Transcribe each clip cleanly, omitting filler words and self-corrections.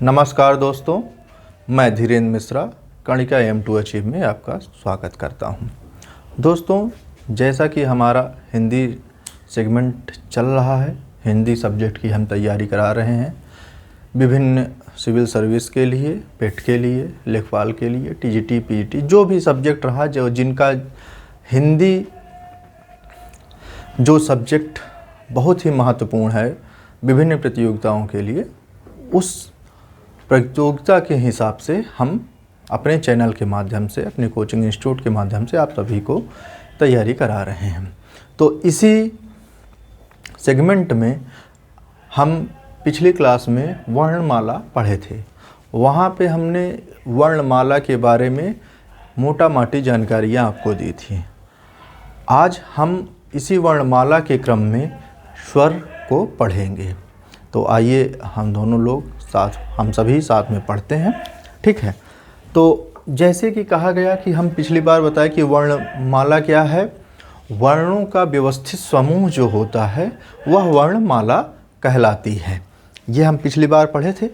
नमस्कार दोस्तों, मैं धीरेन्द्र मिश्रा कणिका M2 अचीव में आपका स्वागत करता हूं। दोस्तों, जैसा कि हमारा हिंदी सेगमेंट चल रहा है, हिंदी सब्जेक्ट की हम तैयारी करा रहे हैं विभिन्न सिविल सर्विस के लिए, पेट के लिए, लेखपाल के लिए, टीजीटी, पीजीटी, जो भी सब्जेक्ट रहा, जो जिनका हिंदी जो सब्जेक्ट बहुत ही महत्वपूर्ण है विभिन्न प्रतियोगिताओं के लिए, उस प्रतियोगिता के हिसाब से हम अपने चैनल के माध्यम से, अपने कोचिंग इंस्टीट्यूट के माध्यम से आप सभी को तैयारी करा रहे हैं। तो इसी सेगमेंट में हम पिछली क्लास में वर्णमाला पढ़े थे। वहाँ पे हमने वर्णमाला के बारे में मोटा माटी जानकारियाँ आपको दी थी। आज हम इसी वर्णमाला के क्रम में स्वर को पढ़ेंगे। तो आइए हम दोनों लोग हम सभी साथ में पढ़ते हैं, ठीक है। तो जैसे कि कहा गया कि हम पिछली बार बताए कि वर्णमाला क्या है। वर्णों का व्यवस्थित समूह जो होता है वह वर्णमाला कहलाती है। ये हम पिछली बार पढ़े थे।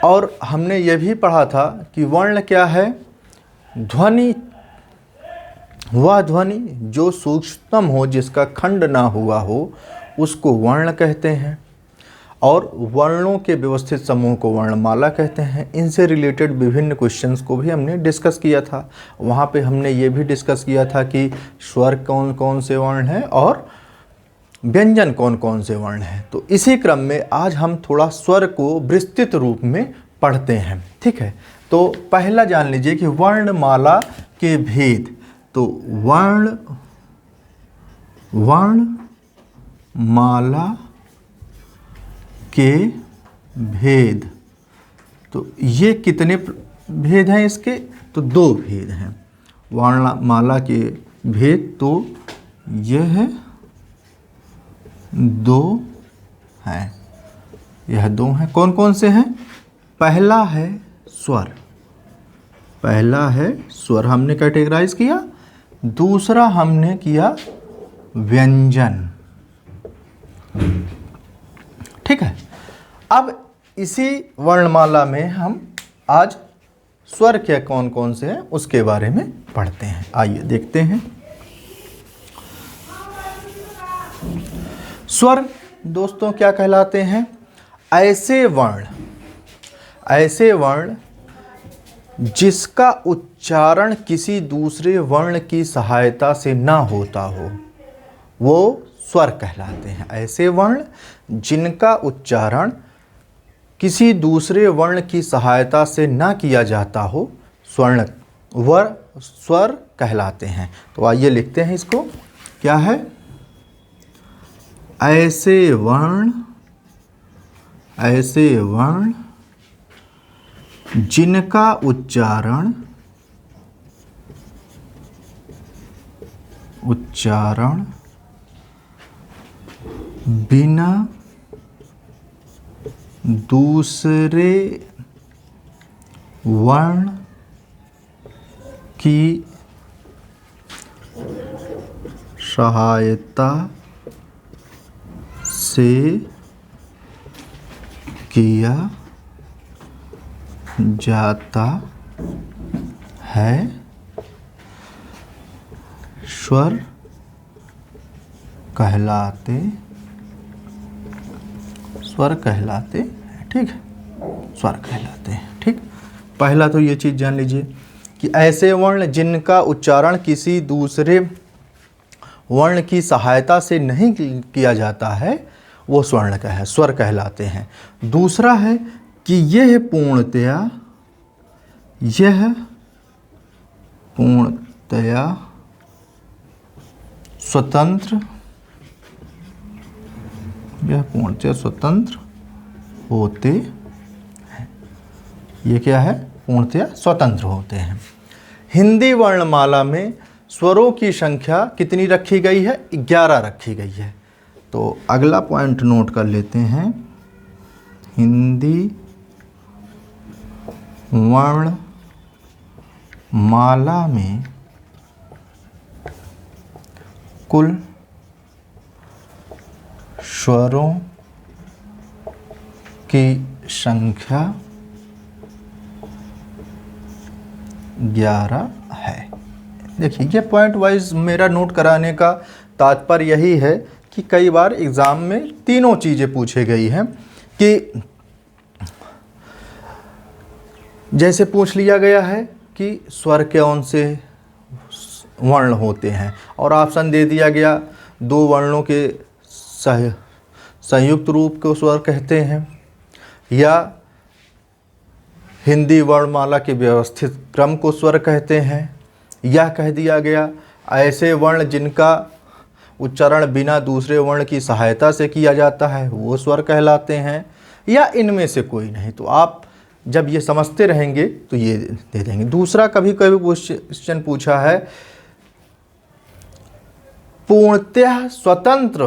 और हमने ये भी पढ़ा था कि वर्ण क्या है। ध्वनि, वह ध्वनि जो सूक्ष्मतम हो, जिसका खंड ना हुआ हो, उसको वर्ण कहते हैं। और वर्णों के व्यवस्थित समूह को वर्णमाला कहते हैं। इनसे रिलेटेड विभिन्न क्वेश्चंस को भी हमने डिस्कस किया था। वहाँ पे हमने ये भी डिस्कस किया था कि स्वर कौन कौन से वर्ण हैं और व्यंजन कौन कौन से वर्ण हैं। तो इसी क्रम में आज हम थोड़ा स्वर को विस्तृत रूप में पढ़ते हैं, ठीक है। तो पहला जान लीजिए कि वर्णमाला के भेद। तो वर्णमाला के भेद, तो ये कितने भेद हैं इसके? तो दो भेद हैं वर्णमाला के भेद। तो यह दो हैं, यह दो हैं। कौन कौन से हैं? पहला है स्वर, पहला है स्वर, हमने कैटेगराइज किया। दूसरा हमने किया व्यंजन, ठीक है। अब इसी वर्णमाला में हम आज स्वर क्या कौन कौन से हैं उसके बारे में पढ़ते हैं। आइए देखते हैं। स्वर दोस्तों क्या कहलाते हैं? ऐसे वर्ण जिसका उच्चारण किसी दूसरे वर्ण की सहायता से ना होता हो, वो स्वर कहलाते हैं। ऐसे वर्ण जिनका उच्चारण किसी दूसरे वर्ण की सहायता से ना किया जाता हो, स्वर कहलाते हैं। तो आइए लिखते हैं इसको। क्या है? ऐसे वर्ण जिनका उच्चारण बिना दूसरे वर्ण की सहायता से किया जाता है, स्वर कहलाते हैं, ठीक है। स्वर कहलाते हैं, ठीक। पहला तो ये चीज़ जान लीजिए कि ऐसे वर्ण जिनका उच्चारण किसी दूसरे वर्ण की सहायता से नहीं किया जाता है, वो स्वर कहलाते हैं। दूसरा है कि यह पूर्णतया स्वतंत्र होते हैं। ये क्या है? पूर्णतया स्वतंत्र होते हैं। हिंदी वर्णमाला में स्वरों की संख्या कितनी रखी गई है? 11 रखी गई है। तो अगला पॉइंट नोट कर लेते हैं। हिंदी वर्णमाला में कुल स्वरों की संख्या 11 है। देखिए ये पॉइंट वाइज मेरा नोट कराने का तात्पर्य यही है कि कई बार एग्ज़ाम में तीनों चीज़ें पूछी गई हैं कि जैसे पूछ लिया गया है कि स्वर कौन से वर्ण होते हैं और ऑप्शन दे दिया गया दो वर्णों के संयुक्त रूप को स्वर कहते हैं, या हिंदी वर्णमाला के व्यवस्थित क्रम को स्वर कहते हैं, या कह दिया गया ऐसे वर्ण जिनका उच्चारण बिना दूसरे वर्ण की सहायता से किया जाता है वो स्वर कहलाते हैं, या इनमें से कोई नहीं। तो आप जब ये समझते रहेंगे तो ये दे देंगे। दूसरा कभी कभी क्वेश्चन पूछा है पूर्णतः स्वतंत्र,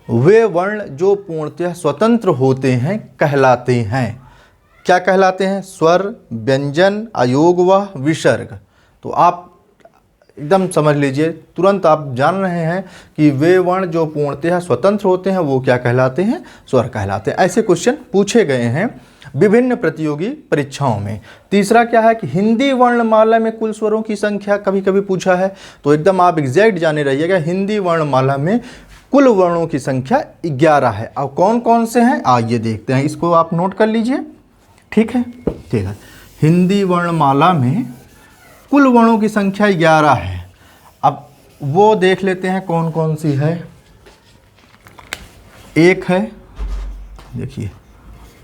वे वर्ण जो पूर्णतः स्वतंत्र होते हैं कहलाते हैं, क्या कहलाते हैं? स्वर, व्यंजन, अयोगवाह, विसर्ग। तो आप एकदम समझ लीजिए, तुरंत आप जान रहे हैं कि वे वर्ण जो पूर्णतः स्वतंत्र होते हैं वो क्या कहलाते हैं? स्वर कहलाते हैं। ऐसे क्वेश्चन पूछे गए हैं विभिन्न प्रतियोगी परीक्षाओं में। तीसरा क्या है कि हिंदी वर्णमाला में कुल स्वरों की संख्या कभी कभी पूछा है, तो एकदम आप एग्जैक्ट जाने रहिएगा। हिंदी वर्णमाला में कुल वर्णों की संख्या 11 है। अब कौन कौन से हैं आइए देखते हैं, इसको आप नोट कर लीजिए। ठीक है, ठीक है। हिंदी वर्णमाला में कुल वर्णों की संख्या 11 है। अब वो देख लेते हैं कौन कौन सी है। एक है, देखिए,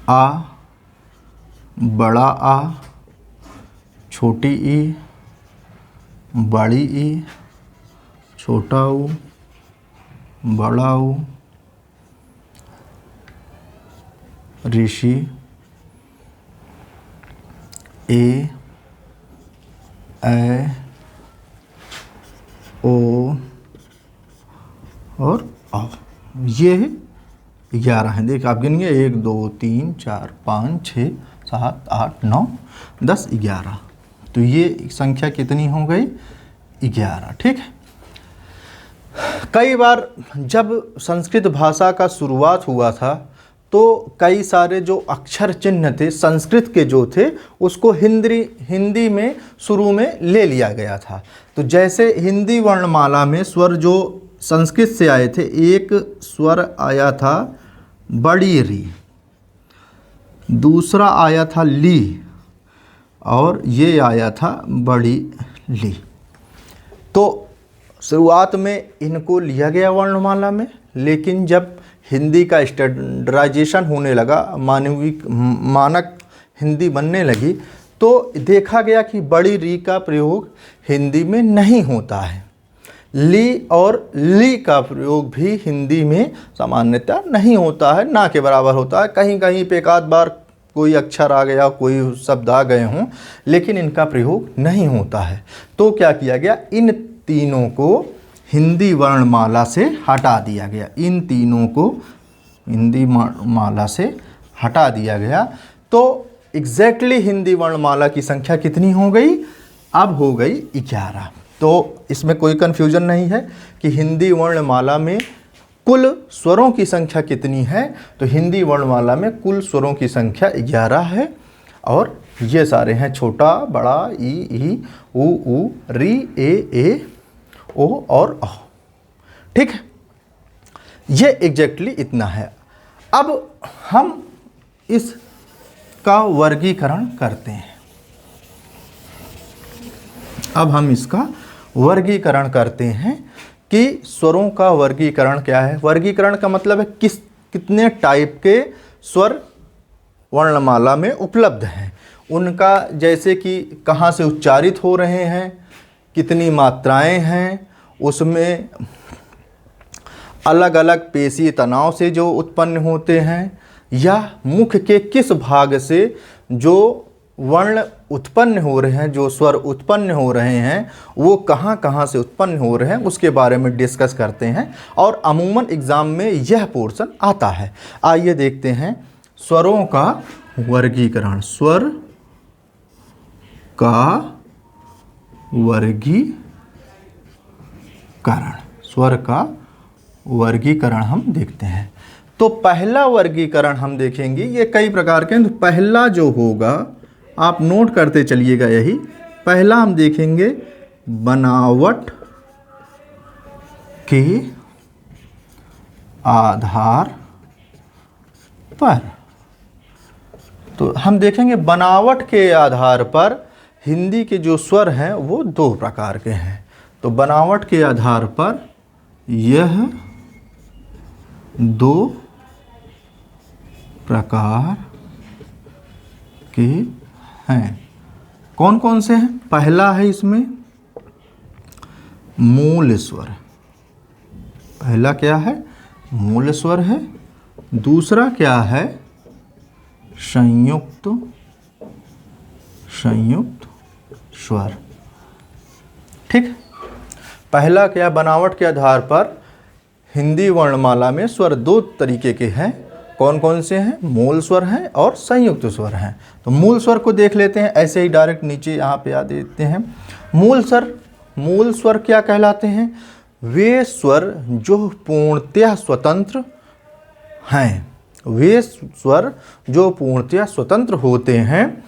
आ, बड़ा आ, छोटी ई, बड़ी ई, छोटा ऊ, बड़ा ऊ, ऋषि, ए, ओ और आ। ये 11 हैं। देखिए आप गिनिए, 1 2 3 4 5 6 7 8 9 10 11। तो ये संख्या कितनी हो गई? 11। ठीक है। कई बार जब संस्कृत भाषा का शुरुआत हुआ था तो कई सारे जो अक्षर चिन्ह थे संस्कृत के जो थे उसको हिंदी में शुरू में ले लिया गया था। तो जैसे हिंदी वर्णमाला में स्वर जो संस्कृत से आए थे, एक स्वर आया था बड़ी री, दूसरा आया था ली, और ये आया था बड़ी ली। तो शुरुआत में इनको लिया गया वर्णमाला में, लेकिन जब हिंदी का स्टैंडर्डाइजेशन होने लगा, मानक हिंदी बनने लगी, तो देखा गया कि बड़ी री का प्रयोग हिंदी में नहीं होता है। ली और ली का प्रयोग भी हिंदी में सामान्यतः नहीं होता है, ना के बराबर होता है। कहीं कहीं पे एक आध बार कोई अक्षर आ गया, कोई शब्द आ गए हों, लेकिन इनका प्रयोग नहीं होता है। तो क्या किया गया, इन तीनों को हिंदी वर्णमाला से हटा दिया गया। इन तीनों को हिंदी वर्णमाला से हटा दिया गया। तो एग्जैक्टली हिंदी वर्णमाला की संख्या कितनी हो गई? अब हो गई 11। तो इसमें कोई कन्फ्यूजन नहीं है कि हिंदी वर्णमाला में कुल स्वरों की संख्या कितनी है। तो हिंदी वर्णमाला में कुल स्वरों की संख्या 11 है, और ये सारे हैं छोटा, बड़ा, ई, ऊ, री, ए, ओ और अ। ठीक है, ये एग्जैक्टली इतना है। अब हम इसका वर्गीकरण करते हैं। अब हम इसका वर्गीकरण करते हैं कि स्वरों का वर्गीकरण क्या है। वर्गीकरण का मतलब है कितने टाइप के स्वर वर्णमाला में उपलब्ध हैं, उनका जैसे कि कहाँ से उच्चारित हो रहे हैं, कितनी मात्राएं हैं, उसमें अलग अलग पेशी तनाव से जो उत्पन्न होते हैं, या मुख के किस भाग से जो वर्ण उत्पन्न हो रहे हैं, जो स्वर उत्पन्न हो रहे हैं, वो कहाँ कहाँ से उत्पन्न हो रहे हैं, उसके बारे में डिस्कस करते हैं। और अमूमन एग्ज़ाम में यह पोर्शन आता है। आइए देखते हैं स्वरों का वर्गीकरण। स्वर का वर्गीकरण, स्वर का वर्गीकरण हम देखते हैं। तो पहला वर्गीकरण हम देखेंगे, ये कई प्रकार के हैं। तो पहला जो होगा आप नोट करते चलिएगा, यही पहला हम देखेंगे बनावट के आधार पर। तो हम देखेंगे बनावट के आधार पर हिंदी के जो स्वर हैं वो दो प्रकार के हैं। तो बनावट के आधार पर यह दो प्रकार के हैं। कौन कौन से हैं? पहला है इसमें मूल स्वर। पहला क्या है? मूल स्वर है। दूसरा क्या है? संयुक्त स्वर। ठीक। पहला क्या? बनावट के आधार पर हिंदी वर्णमाला में स्वर दो तरीके के हैं। कौन कौन से हैं? मूल स्वर हैं और संयुक्त स्वर हैं। तो मूल स्वर को देख लेते हैं, ऐसे ही डायरेक्ट नीचे यहाँ पे आ देते हैं। मूल स्वर क्या कहलाते हैं? वे स्वर जो पूर्णतया स्वतंत्र हैं। वे स्वर जो पूर्णतया स्वतंत्र होते हैं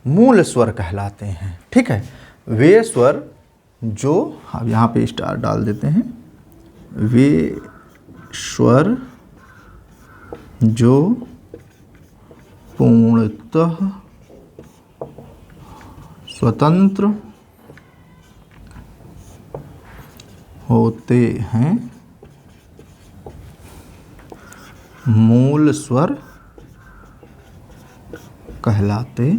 मूल स्वर कहलाते हैं। ठीक है। वे स्वर जो, अब यहाँ पे स्टार डाल देते हैं, वे स्वर जो पूर्णतः स्वतंत्र होते हैं मूल स्वर कहलाते।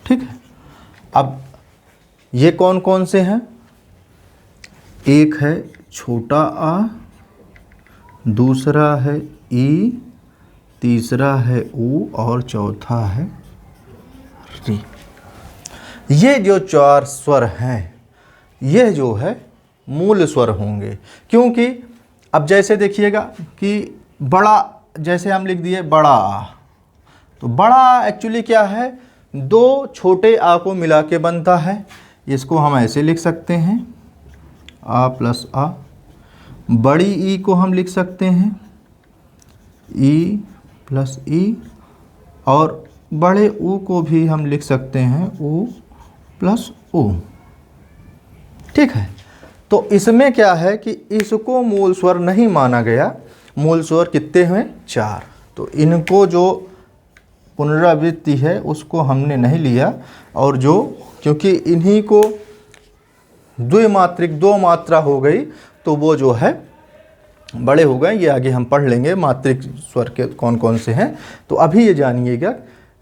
ठीक है। अब ये कौन कौन से हैं? एक है छोटा आ, दूसरा है ई, तीसरा है ऊ और चौथा है री। ये जो चार स्वर हैं ये जो है मूल स्वर होंगे। क्योंकि अब जैसे देखिएगा कि बड़ा, जैसे हम लिख दिए बड़ा आ, तो बड़ा एक्चुअली क्या है? दो छोटे आ को मिला के बनता है। इसको हम ऐसे लिख सकते हैं आ प्लस आ। बड़ी ई को हम लिख सकते हैं ई प्लस ई, और बड़े ऊ को भी हम लिख सकते हैं ऊ प्लस ऊ। ठीक है। तो इसमें क्या है कि इसको मूल स्वर नहीं माना गया। मूल स्वर कितने हैं? चार। तो इनको जो पुनरावृत्ति है उसको हमने नहीं लिया, और जो, क्योंकि इन्हीं को द्विमात्रिक दो मात्रा हो गई तो वो जो है बड़े हो गए। ये आगे हम पढ़ लेंगे मात्रिक स्वर के कौन कौन से हैं। तो अभी ये जानिएगा,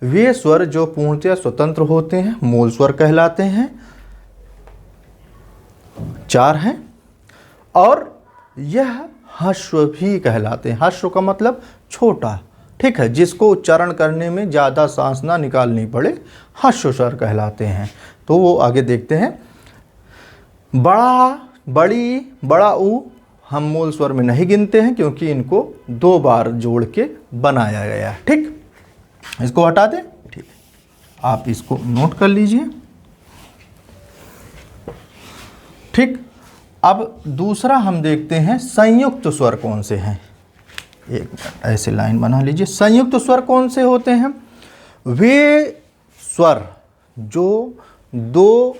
वे स्वर जो पूर्णतया स्वतंत्र होते हैं मूल स्वर कहलाते हैं। चार हैं। और यह ह्रस्व भी कहलाते हैं। ह्रस्व का मतलब छोटा। ठीक है। जिसको उच्चारण करने में ज़्यादा सांस ना निकालनी पड़े, ह्रस्व स्वर कहलाते हैं। तो वो आगे देखते हैं। बड़ा, बड़ी, बड़ा ऊ हम मूल स्वर में नहीं गिनते हैं, क्योंकि इनको दो बार जोड़ के बनाया गया है। ठीक। इसको हटा दें। ठीक। आप इसको नोट कर लीजिए। ठीक। अब दूसरा हम देखते हैं संयुक्त स्वर कौन से हैं। एक ऐसे लाइन बना लीजिए। संयुक्त स्वर कौन से होते हैं? वे स्वर जो दो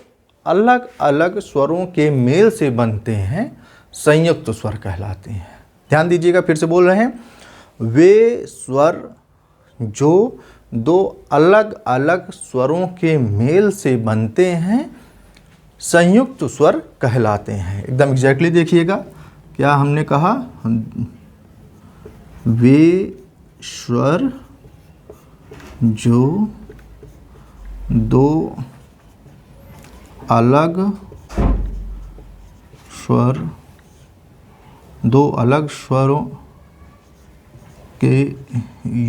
अलग अलग स्वरों के मेल से बनते हैं संयुक्त स्वर कहलाते हैं। ध्यान दीजिएगा, फिर से बोल रहे हैं। वे स्वर जो दो अलग अलग स्वरों के मेल से बनते हैं संयुक्त स्वर कहलाते हैं। एकदम एग्जैक्टली देखिएगा क्या हमने कहा। वे स्वर जो दो अलग स्वरों के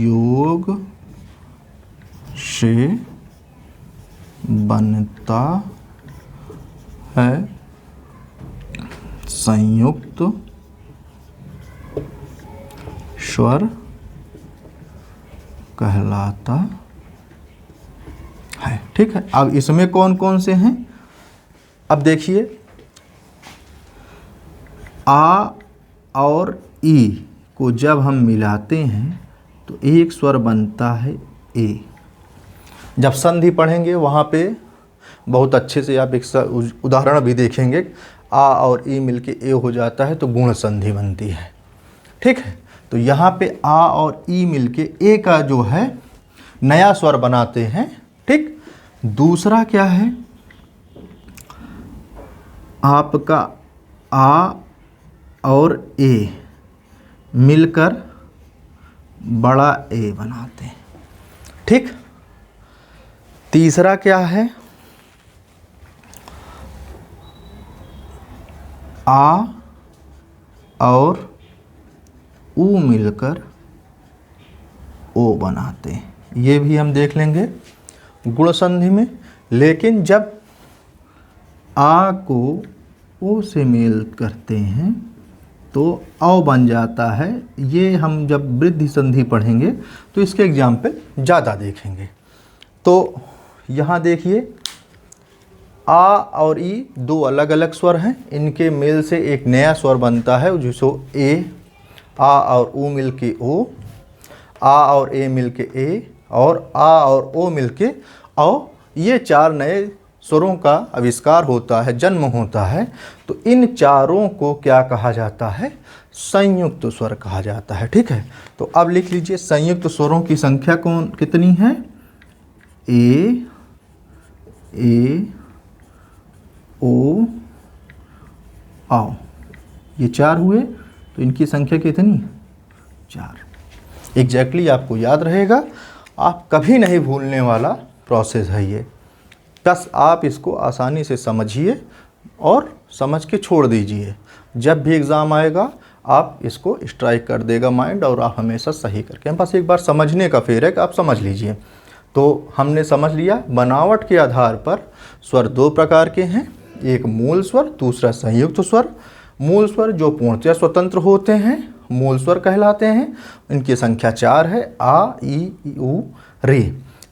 योग से बनता है संयुक्त स्वर कहलाता है। ठीक है। अब इसमें कौन कौन से हैं? अब देखिए, आ और ई को जब हम मिलाते हैं तो एक स्वर बनता है ए। जब संधि पढ़ेंगे वहाँ पे बहुत अच्छे से आप एक उदाहरण भी देखेंगे, आ और ई मिलके ए हो जाता है तो गुण संधि बनती है। ठीक है, तो यहाँ पे आ और ई मिलके ए का जो है नया स्वर बनाते हैं। ठीक, दूसरा क्या है, आपका आ और ए मिलकर बड़ा ए बनाते हैं। ठीक, तीसरा क्या है, आ और ऊ मिलकर ओ बनाते हैं। ये भी हम देख लेंगे गुण संधि में। लेकिन जब आ को ओ से मेल करते हैं तो औ बन जाता है। ये हम जब वृद्धि संधि पढ़ेंगे तो इसके एग्जाम्पल ज़्यादा देखेंगे। तो यहाँ देखिए, आ और ई दो अलग अलग स्वर हैं, इनके मेल से एक नया स्वर बनता है जिसको ए। आ और ऊ मिल के ओ, आ और ए मिल के ए, और आ और ओ मिल के औ। ये चार नए स्वरों का आविष्कार होता है, जन्म होता है। तो इन चारों को क्या कहा जाता है, संयुक्त स्वर कहा जाता है। ठीक है, तो अब लिख लीजिए संयुक्त स्वरों की संख्या कितनी है, ए ओ आओ, ये चार हुए। तो इनकी संख्या कितनी, चार। एग्जैक्टली आपको याद रहेगा, आप कभी नहीं भूलने वाला प्रोसेस है ये। बस आप इसको आसानी से समझिए और समझ के छोड़ दीजिए। जब भी एग्ज़ाम आएगा आप इसको स्ट्राइक कर देगा माइंड, और आप हमेशा सही करके, बस एक बार समझने का फेर है कि आप समझ लीजिए। तो हमने समझ लिया बनावट के आधार पर स्वर दो प्रकार के हैं, एक मूल स्वर, दूसरा संयुक्त स्वर। मूल स्वर जो पूर्णतः स्वतंत्र होते हैं मूल स्वर कहलाते हैं, इनकी संख्या चार है, आ ई ऊ रे।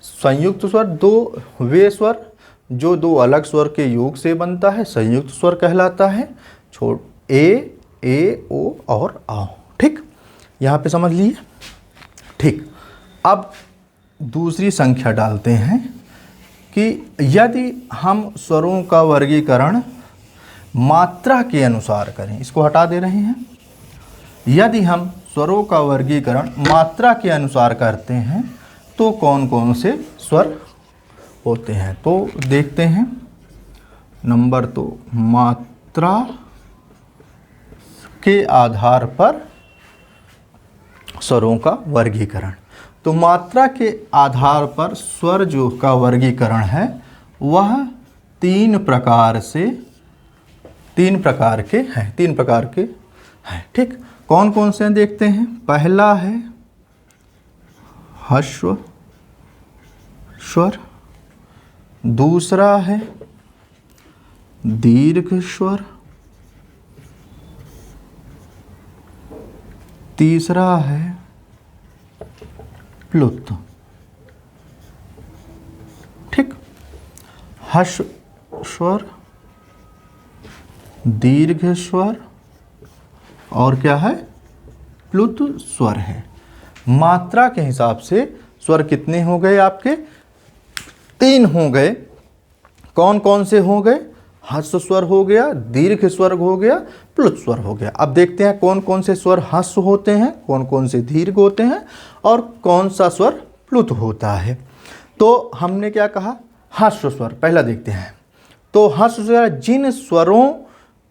संयुक्त स्वर दो वे स्वर जो दो अलग स्वर के योग से बनता है, संयुक्त स्वर कहलाता है। ए ओ और आओ। ठीक, यहाँ पे समझ लिए। ठीक, अब दूसरी संख्या डालते हैं कि यदि हम स्वरों का वर्गीकरण मात्रा के अनुसार करें, इसको हटा दे रहे हैं। यदि हम स्वरों का वर्गीकरण मात्रा के अनुसार करते हैं तो कौन कौन से स्वर होते हैं, तो देखते हैं। नंबर तो मात्रा के आधार पर स्वरों का वर्गीकरण। तो मात्रा के आधार पर स्वर जो का वर्गीकरण है वह तीन प्रकार के हैं। ठीक, कौन कौन से हैं देखते हैं। पहला है ह्रस्व स्वर, दूसरा है दीर्घ स्वर, तीसरा है प्लुत। ठीक, ह्रस्व स्वर, दीर्घ स्वर और क्या है, प्लुत स्वर है। मात्रा के हिसाब से स्वर कितने हो गए आपके, तीन हो गए। कौन कौन से हो गए, ह्रस्व स्वर हो गया, दीर्घ स्वर हो गया, प्लुत स्वर हो गया। अब देखते हैं कौन कौन से स्वर ह्रस्व होते हैं, कौन कौन से दीर्घ होते हैं और कौन सा स्वर प्लुत होता है। तो हमने क्या कहा, ह्रस्व स्वर पहला देखते हैं। तो ह्रस्व स्वर जिन स्वरों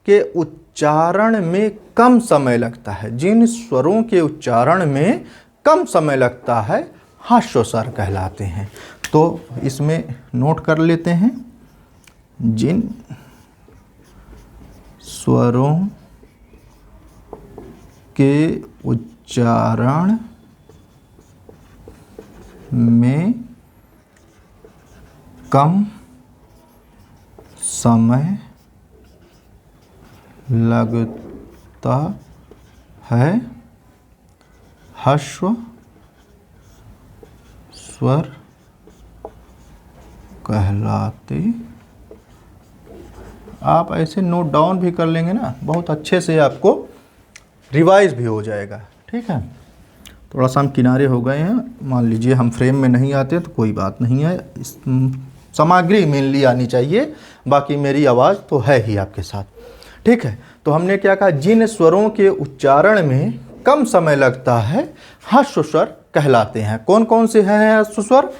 के उच्चारण में कम समय लगता है, जिन स्वरों के उच्चारण में कम समय लगता है ह्रस्व स्वर कहलाते हैं। तो इसमें नोट कर लेते हैं, जिन स्वरों के उच्चारण में कम समय लगता है ह्रस्व स्वर कहलाते। आप ऐसे नोट डाउन भी कर लेंगे ना, बहुत अच्छे से आपको रिवाइज भी हो जाएगा। ठीक है, थोड़ा सा हम किनारे हो गए हैं, मान लीजिए हम फ्रेम में नहीं आते तो कोई बात नहीं है, इस सामग्री मेनली आनी चाहिए, बाकी मेरी आवाज़ तो है ही आपके साथ। ठीक है, तो हमने क्या कहा, जिन स्वरों के उच्चारण में कम समय लगता है ह्रस्व स्वर कहलाते हैं। कौन कौन से हैं ह्रस्व स्वर?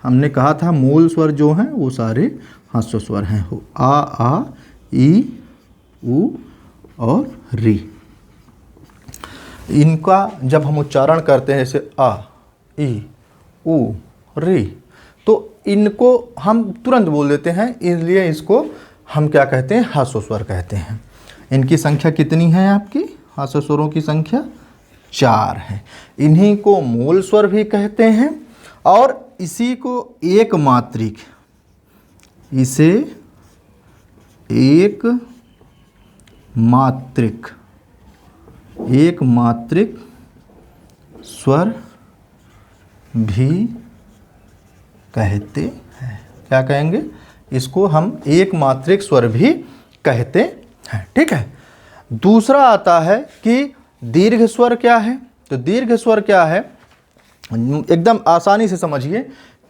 हमने कहा था मूल स्वर जो हैं वो सारे ह्रस्व स्वर हैं, हो आ ई उ और री। इनका जब हम उच्चारण करते हैं जैसे आ ई उ री, तो इनको हम तुरंत बोल देते हैं, इसलिए इसको हम क्या कहते हैं, ह्रस्व स्वर कहते हैं। इनकी संख्या कितनी है आपकी? ह्रस्व स्वरों की संख्या 4 है। इन्हीं को मूल स्वर भी कहते हैं और इसी को एक मात्रिक, इसे एक मात्रिक स्वर भी कहते हैं। क्या कहेंगे? इसको हम एक मात्रिक स्वर भी कहते हैं। ठीक है, दूसरा आता है कि दीर्घ स्वर क्या है। तो दीर्घ स्वर क्या है, एकदम आसानी से समझिए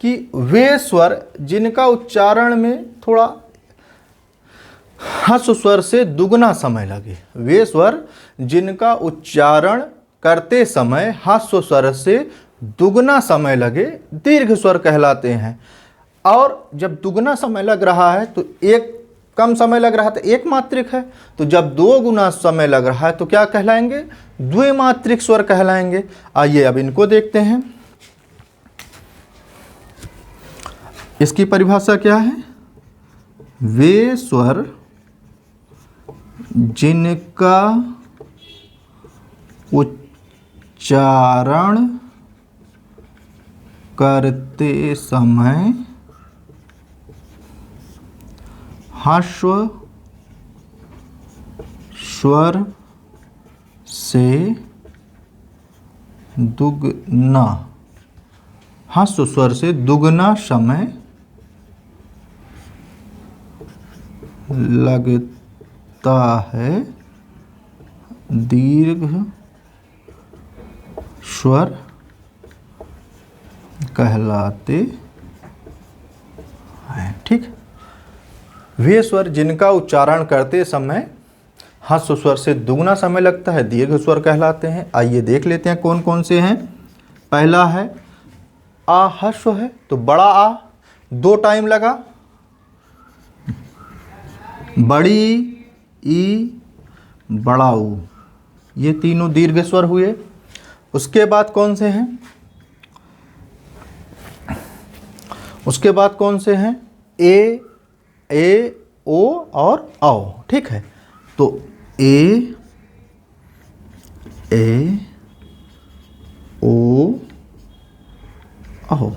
कि वे स्वर जिनका उच्चारण में थोड़ा ह्रस्व स्वर से दुगना समय लगे, वे स्वर जिनका उच्चारण करते समय ह्रस्व स्वर से दुगना समय लगे, दीर्घ स्वर कहलाते हैं। और जब दुगना समय लग रहा है तो एक कम समय लग रहा है तो एक मात्रिक है, तो जब 2 गुना समय लग रहा है तो क्या कहलाएंगे? द्विमात्रिक स्वर कहलाएंगे। आइए अब इनको देखते हैं। इसकी परिभाषा क्या है? वे स्वर जिनका उच्चारण करते समय ह्रस्व स्वर से दुगना, ह्रस्व स्वर से दुगना समय लगता है, दीर्घ स्वर कहलाते हैं। ठीक, वे स्वर जिनका उच्चारण करते समय ह्रस्व स्वर से दुगना समय लगता है, दीर्घ स्वर कहलाते हैं। आइए देख लेते हैं कौन कौन से हैं। पहला है आ, ह्रस्व है तो बड़ा आ 2 टाइम लगा, बड़ी ई, बड़ा ऊ, ये तीनों दीर्घ स्वर हुए। उसके बाद कौन से हैं? उसके बाद कौन से हैं? ए, ओ और आओ। ठीक है, तो ए, ओ, आओ।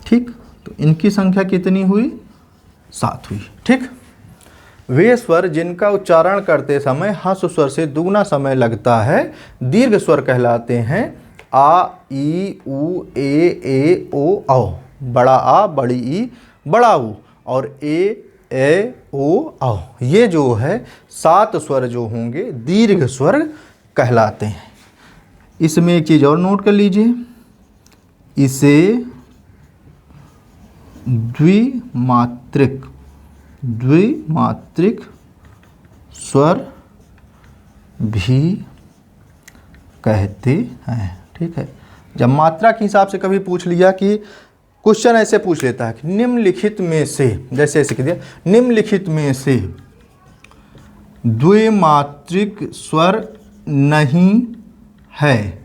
ठीक, तो इनकी संख्या कितनी हुई? 7 हुई। ठीक, वे स्वर जिनका उच्चारण करते समय ह्रस्व स्वर से दुगना समय लगता है, दीर्घ स्वर कहलाते हैं। आ, ई, उ, ए, ओ, औ। बड़ा आ, बड़ी ई, बड़ा ऊ और ए, ओ, औ। ये जो है 7 स्वर जो होंगे दीर्घ स्वर कहलाते हैं। इसमें एक चीज़ और नोट कर लीजिए, इसे द्विमात्रिक स्वर भी कहते हैं। ठीक है, जब मात्रा के हिसाब से कभी पूछ लिया कि क्वेश्चन ऐसे पूछ लेता है कि निम्नलिखित में से, जैसे ऐसे कह दिया, निम्नलिखित में से द्विमात्रिक स्वर नहीं है,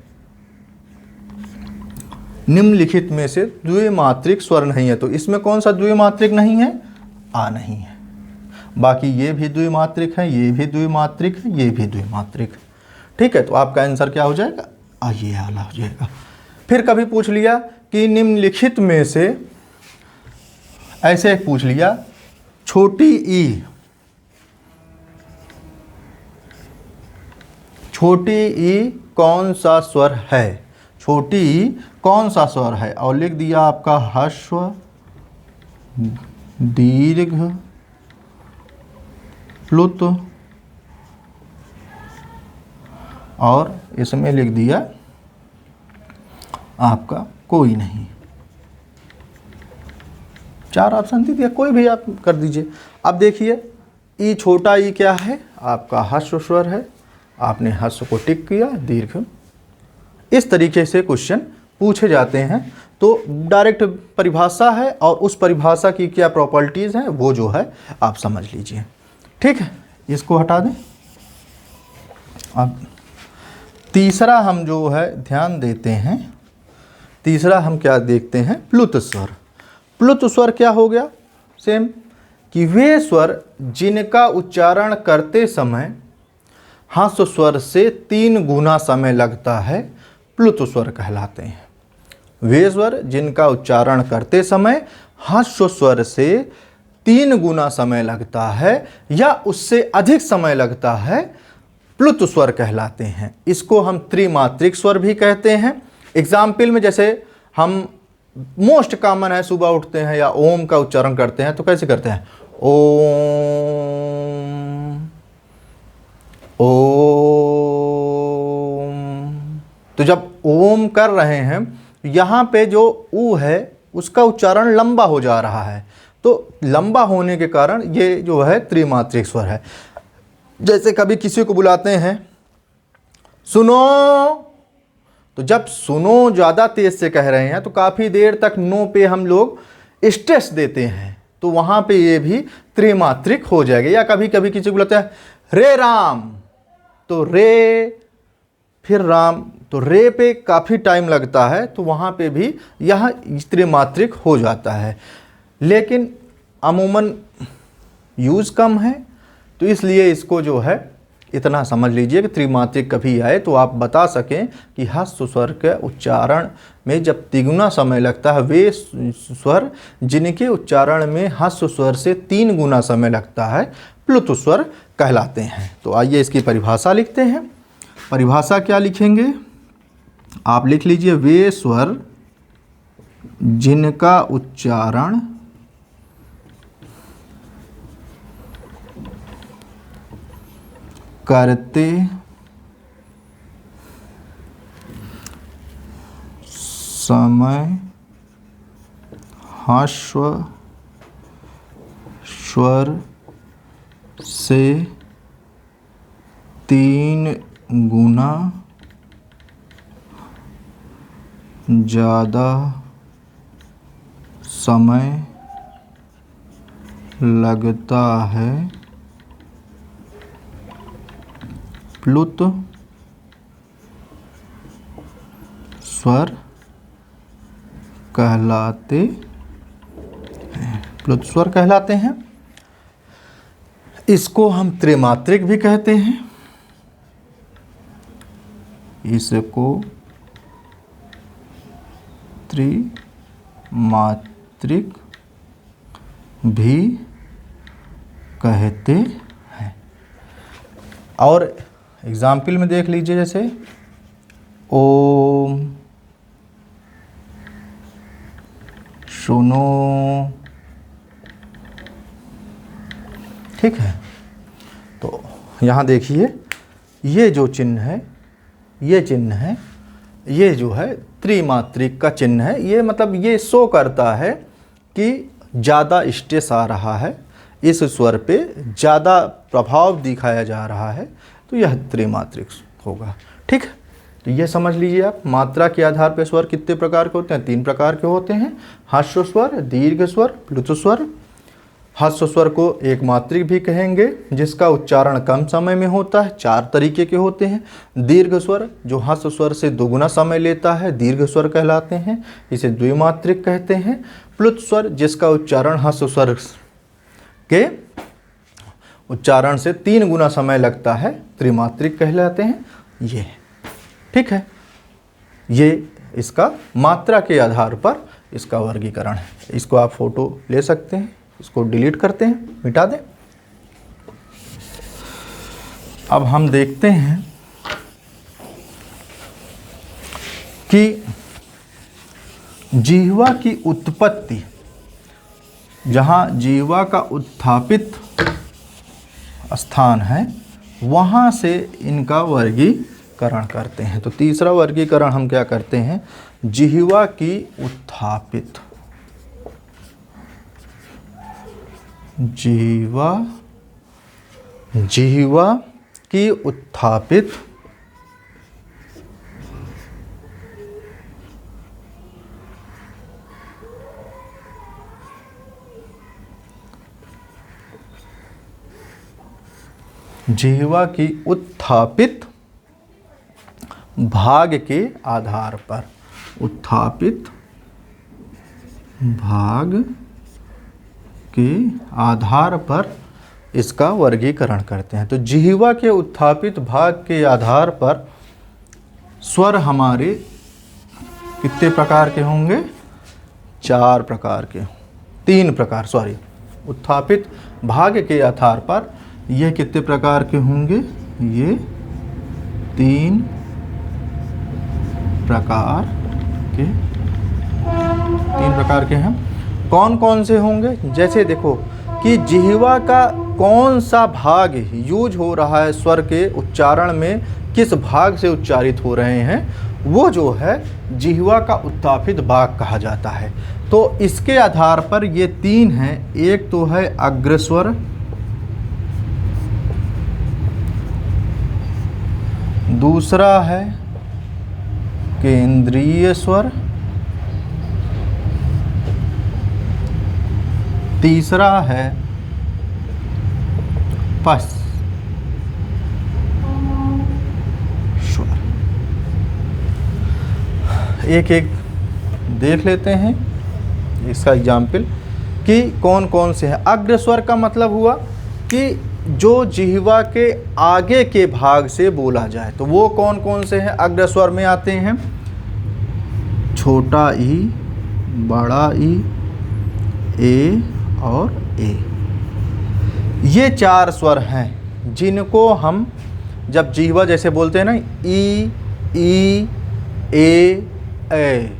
निम्नलिखित में से द्विमात्रिक स्वर नहीं है, तो इसमें कौन सा द्विमात्रिक नहीं है? आ नहीं है। बाकी ये भी द्विमात्रिक है, ये भी द्विमात्रिक है, ये भी द्विमात्रिक है। ठीक है, तो आपका आंसर क्या हो जाएगा? आ, ये आला हो जाएगा। फिर कभी पूछ लिया कि निम्नलिखित में से, ऐसे पूछ लिया छोटी ई, छोटी ई कौन सा स्वर है? छोटी ई कौन सा स्वर है? और लिख दिया आपका ह्रस्व, दीर्घ, प्लुत और इसमें लिख दिया आपका कोई नहीं। 4 ऑप्शन दे दिया, कोई भी आप कर दीजिए। अब देखिए ई छोटा ई क्या है, आपका ह्रस्व स्वर है, आपने ह्रस्व को टिक किया, दीर्घ। इस तरीके से क्वेश्चन पूछे जाते हैं। तो डायरेक्ट परिभाषा है और उस परिभाषा की क्या प्रॉपर्टीज़ हैं वो जो है आप समझ लीजिए। ठीक है, इसको हटा दें। अब तीसरा हम जो है ध्यान देते हैं, तीसरा हम क्या देखते हैं, प्लुत स्वर। प्लुत स्वर क्या हो गया, सेम कि वे स्वर जिनका उच्चारण करते समय ह्रस्व स्वर से 3 गुना समय लगता है, प्लुत स्वर कहलाते हैं। वे स्वर जिनका उच्चारण करते समय ह्रस्व स्वर से 3 गुना समय लगता है या उससे अधिक समय लगता है, प्लुत स्वर कहलाते हैं। इसको हम त्रिमात्रिक स्वर भी कहते हैं। एग्जाम्पल में जैसे हम मोस्ट कॉमन है, सुबह उठते हैं या ओम का उच्चारण करते हैं तो कैसे करते हैं, ओम ओम। तो जब ओम कर रहे हैं यहाँ पे जो ऊ है उसका उच्चारण लंबा हो जा रहा है, तो लंबा होने के कारण ये जो है त्रिमात्रिक स्वर है। जैसे कभी किसी को बुलाते हैं सुनो, तो जब सुनो ज़्यादा तेज़ से कह रहे हैं तो काफ़ी देर तक नो पे हम लोग स्ट्रेस देते हैं, तो वहाँ पे ये भी त्रिमात्रिक हो जाएगा। या कभी कभी किसी को बुलाते हैं रे राम, तो रे फिर राम, तो रे पे काफ़ी टाइम लगता है, तो वहाँ पे भी यह त्रिमात्रिक हो जाता है। लेकिन अमूमन यूज़ कम है, तो इसलिए इसको जो है इतना समझ लीजिए कि त्रिमात्रिक कभी आए तो आप बता सकें कि ह्रस्व स्वर के उच्चारण में जब तिगुना समय लगता है, वे स्वर जिनके उच्चारण में ह्रस्व स्वर से 3 गुना समय लगता है, प्लुत स्वर कहलाते हैं। तो आइए इसकी परिभाषा लिखते हैं। परिभाषा क्या लिखेंगे, आप लिख लीजिए, वे स्वर जिनका उच्चारण करते समय ह्रस्व स्वर से 3 गुना ज़्यादा समय लगता है, प्लुत स्वर कहलाते हैं। प्लुत स्वर कहलाते हैं। इसको हम त्रिमात्रिक भी कहते हैं, इसको त्रिमात्रिक भी कहते हैं। और एग्जाम्पल में देख लीजिए, जैसे ओम, सुनो, ठीक है। तो यहाँ देखिए ये जो चिन्ह है, ये चिन्ह है, ये जो है त्रिमात्रिक का चिन्ह है। ये मतलब ये शो करता है कि ज़्यादा स्ट्रेस आ रहा है, इस स्वर पे ज़्यादा प्रभाव दिखाया जा रहा है, तो यह त्रिमात्रिक होगा। ठीक है, तो ये समझ लीजिए आप, मात्रा के आधार पर स्वर कितने प्रकार के होते हैं, 3 प्रकार के होते हैं, ह्रस्व स्वर, दीर्घ स्वर, प्लुत स्वर। ह्रस्व स्वर को एक मात्रिक भी कहेंगे जिसका उच्चारण कम समय में होता है, 4 तरीके के होते हैं। दीर्घ स्वर जो ह्रस्व स्वर से 2 गुना समय लेता है, दीर्घ स्वर कहलाते हैं, इसे द्विमात्रिक कहते हैं। प्लुत स्वर जिसका उच्चारण ह्रस्व स्वर के उच्चारण से 3 गुना समय लगता है, त्रिमात्रिक कहलाते हैं। ये ठीक है, ये इसका मात्रा के आधार पर इसका वर्गीकरण है। इसको आप फोटो ले सकते हैं, इसको डिलीट करते हैं, मिटा दें। अब हम देखते हैं कि जिह्वा की उत्पत्ति, जहाँ जिह्वा का उत्थापित स्थान है, वहाँ से इनका वर्गीकरण वर्गीकरण करते हैं। तो तीसरा वर्गीकरण हम क्या करते हैं, जिह्वा की उत्थापित, जिह्वा की उत्थापित भाग के आधार पर, उत्थापित भाग के आधार पर इसका वर्गीकरण करते हैं। तो जिह्वा के उत्थापित भाग के आधार पर स्वर हमारे कितने प्रकार के होंगे, 4 प्रकार के, 3 प्रकार, सॉरी, उत्थापित भाग के आधार पर ये कितने प्रकार के होंगे, ये 3 प्रकार के हैं। कौन कौन से होंगे, जैसे देखो कि जिह्वा का कौन सा भाग यूज हो रहा है स्वर के उच्चारण में, किस भाग से उच्चारित हो रहे हैं, वो जो है जिह्वा का उत्थापित भाग कहा जाता है। तो इसके आधार पर ये 3 हैं। एक तो है अग्रस्वर, दूसरा है केंद्रीय स्वर, तीसरा है पश्च स्वर। एक एक देख लेते हैं इसका एग्जाम्पल कि कौन कौन से हैं। अग्रस्वर का मतलब हुआ कि जो जिह्वा के आगे के भाग से बोला जाए, तो वो कौन कौन से हैं, अग्रस्वर में आते हैं छोटा ई, बड़ा ई, ए और ए। ये 4 स्वर हैं जिनको हम जब जिह्वा जैसे बोलते हैं ना, ई, ए,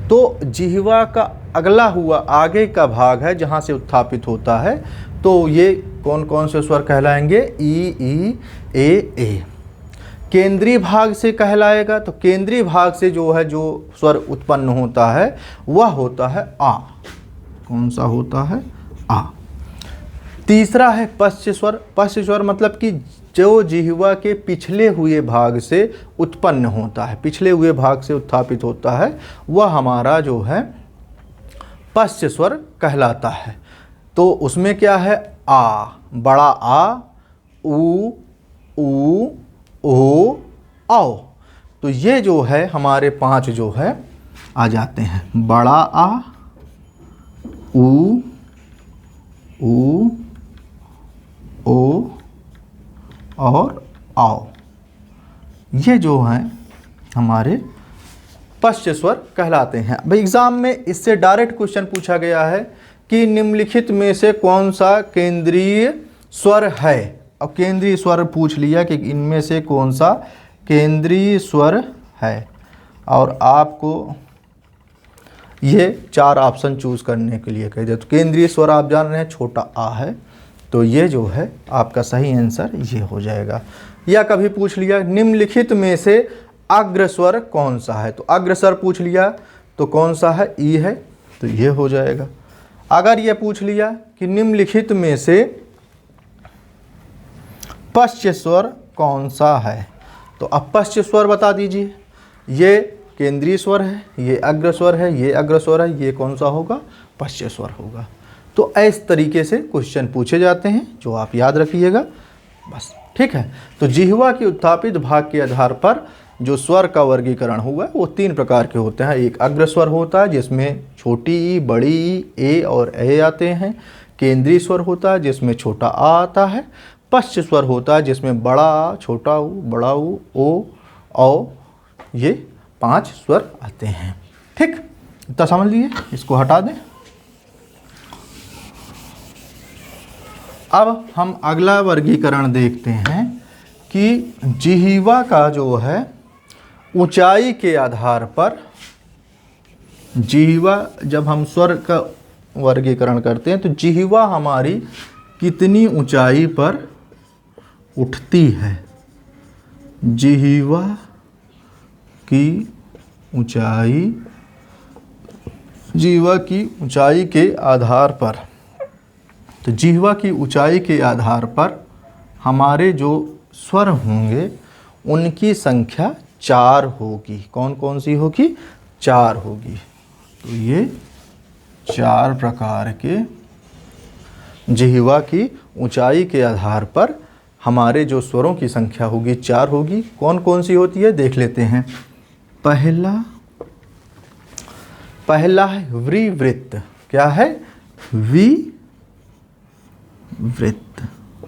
तो जिह्वा का अगला हुआ आगे का भाग है जहाँ से उत्थापित होता है, तो ये कौन कौन से स्वर कहलाएंगे, ई, ए। केंद्रीय भाग से कहलाएगा, तो केंद्रीय भाग से जो है जो स्वर उत्पन्न होता है वह होता है आ। कौन सा होता है, आ। तीसरा है पश्च स्वर। पश्च स्वर मतलब कि जो जिह्वा के पिछले हुए भाग से उत्पन्न होता है, पिछले हुए भाग से उत्थापित होता है, वह हमारा जो है पश्च स्वर कहलाता है। तो उसमें क्या है, आ, बड़ा आ, ऊ, ओ, आओ। तो ये जो है हमारे 5 जो है आ जाते हैं, बड़ा आ, ऊ, ओ और आओ। ये जो हैं हमारे पश्च स्वर कहलाते हैं। अब एग्ज़ाम में इससे डायरेक्ट क्वेश्चन पूछा गया है कि निम्नलिखित में से कौन सा केंद्रीय स्वर है। अब केंद्रीय स्वर पूछ लिया कि इनमें से कौन सा केंद्रीय स्वर है, और आपको ये 4 ऑप्शन चूज़ करने के लिए कह दिया। तो केंद्रीय स्वर आप जान रहे हैं छोटा आ है, तो ये जो है आपका सही आंसर ये हो जाएगा। या कभी पूछ लिया निम्नलिखित में से अग्रस्वर कौन सा है, तो अग्रस्वर पूछ लिया तो कौन सा है, ई है, तो ये हो जाएगा। अगर ये पूछ लिया कि निम्नलिखित में से पश्च स्वर कौन सा है, तो अब पश्च स्वर बता दीजिए। ये केंद्रीय स्वर है, ये अग्रस्वर है, ये अग्रस्वर है, ये कौन सा होगा, पश्च स्वर होगा। तो इस तरीके से क्वेश्चन पूछे जाते हैं, जो आप याद रखिएगा बस, ठीक है। तो जिह्वा के उत्थापित भाग के आधार पर जो स्वर का वर्गीकरण हुआ है वो 3 प्रकार के होते हैं। एक अग्रस्वर होता है जिसमें छोटी ई, बड़ी ई, ए और ए आते हैं। केंद्रीय स्वर होता है जिसमें छोटा आ आता है। पश्च स्वर होता है जिसमें बड़ा आ, छोटा ऊ, बड़ा ऊ, ओ, औ, ये 5 स्वर आते हैं। ठीक, इतना समझ लीजिए, इसको हटा दें। अब हम अगला वर्गीकरण देखते हैं कि जिह्वा का जो है ऊंचाई के आधार पर, जिह्वा जब हम स्वर का वर्गीकरण करते हैं तो जिह्वा हमारी कितनी ऊंचाई पर उठती है, जिह्वा की ऊंचाई, जिह्वा की ऊंचाई के आधार पर, तो जिह्वा की ऊंचाई के आधार पर हमारे जो स्वर होंगे उनकी संख्या 4 होगी। कौन कौन सी होगी? 4 होगी। तो ये 4 प्रकार के जिह्वा की ऊंचाई के आधार पर हमारे जो स्वरों की संख्या होगी 4 होगी। कौन कौन सी होती है देख लेते हैं। पहला है विवृत्त। क्या है? विवृत्त।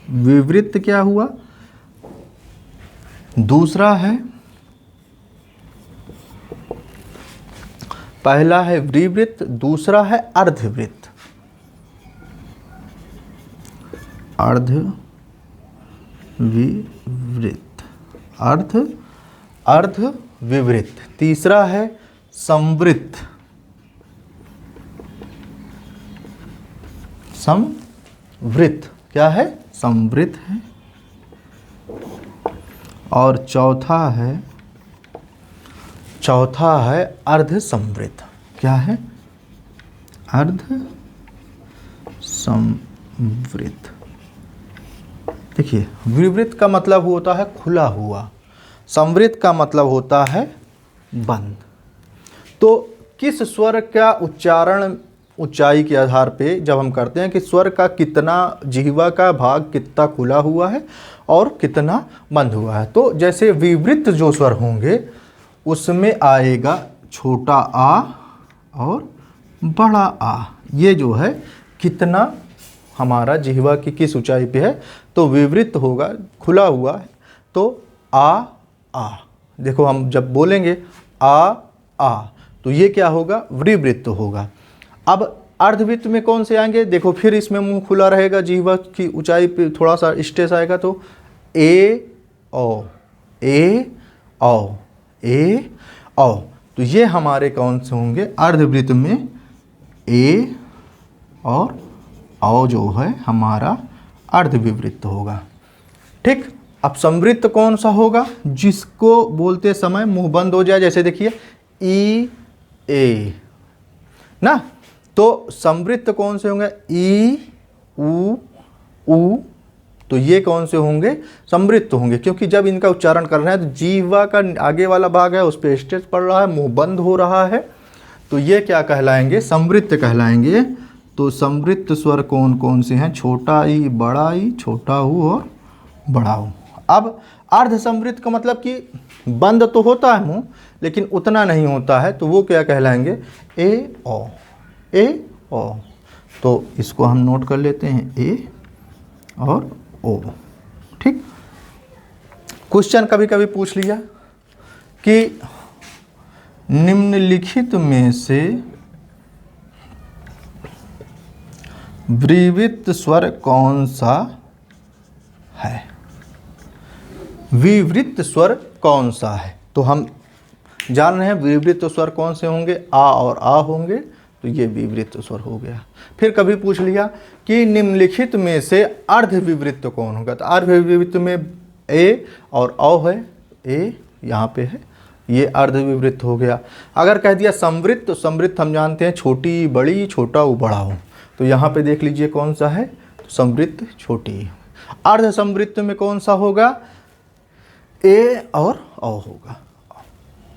विवृत्त क्या हुआ? दूसरा है, पहला है विवृत्त, दूसरा है अर्धवृत्त। अर्धविवृत्त, अर्धविवृत्त। तीसरा है संवृत्त। संवृत्त क्या है? संवृत्त है। और चौथा है अर्धसंवृत्त। क्या है? अर्धसंवृत्त। देखिए, विवृत्त का मतलब होता है खुला हुआ, संवृत्त का मतलब होता है बंद। तो किस स्वर का उच्चारण ऊंचाई के आधार पे जब हम करते हैं कि स्वर का कितना, जिह्वा का भाग कितना खुला हुआ है और कितना बंद हुआ है। तो जैसे विवृत्त जो स्वर होंगे उसमें आएगा छोटा आ और बड़ा आ। ये जो है कितना हमारा जिह्वा की किस ऊंचाई पे है, तो विवृत्त होगा, खुला हुआ है, तो आ। देखो हम जब बोलेंगे आ तो ये क्या होगा? विवृत्त होगा। अब अर्धवृत्त में कौन से आएंगे? देखो फिर इसमें मुंह खुला रहेगा, जिह्वा की ऊंचाई पे थोड़ा सा स्ट्रेस आएगा, तो ए ओ, तो ये हमारे कौन से होंगे? अर्धवृत्त में ए और औ जो है हमारा अर्धविवृत्त होगा। ठीक। अब संवृत्त कौन सा होगा? जिसको बोलते समय मुंह बंद हो जाए, जैसे देखिए ई ए ना, तो संवृत्त कौन से होंगे? ई उ तो ये कौन से होंगे? संवृत्त होंगे, क्योंकि जब इनका उच्चारण कर रहे हैं तो जिह्वा का आगे वाला भाग है उस पर स्ट्रेस पड़ रहा है, मुंह बंद हो रहा है, तो ये क्या कहलाएंगे? संवृत्त कहलाएंगे। तो संवृत्त स्वर कौन कौन से हैं? छोटा ई, बड़ा ई, छोटा ऊ और बड़ा ऊ। अब अर्ध संवृत्त का मतलब कि बंद तो होता है मुंह लेकिन उतना नहीं होता है, तो वो क्या कहलाएंगे? ए ओ। तो इसको हम नोट कर लेते हैं, ए और ओ। ठीक। क्वेश्चन कभी कभी पूछ लिया कि निम्नलिखित में से विवृत्त स्वर कौन सा है? विवृत्त स्वर कौन सा है? तो हम जान रहे हैं विवृत्त स्वर कौन से होंगे? आ और आ होंगे, तो ये विवृत्त स्वर हो गया। फिर कभी पूछ लिया कि निम्नलिखित में से अर्धविवृत्त कौन होगा? तो अर्धविवृत्त में ए और औ है, ए यहाँ पे है, ये अर्धविवृत्त हो गया। अगर कह दिया संवृत्त, तो संवृत्त हम जानते हैं छोटी बड़ी, छोटा ऊ बड़ा हो, तो यहाँ पे देख लीजिए कौन सा है? तो संवृत्त छोटी। अर्ध संवृत्त में कौन सा होगा? ए और औ होगा।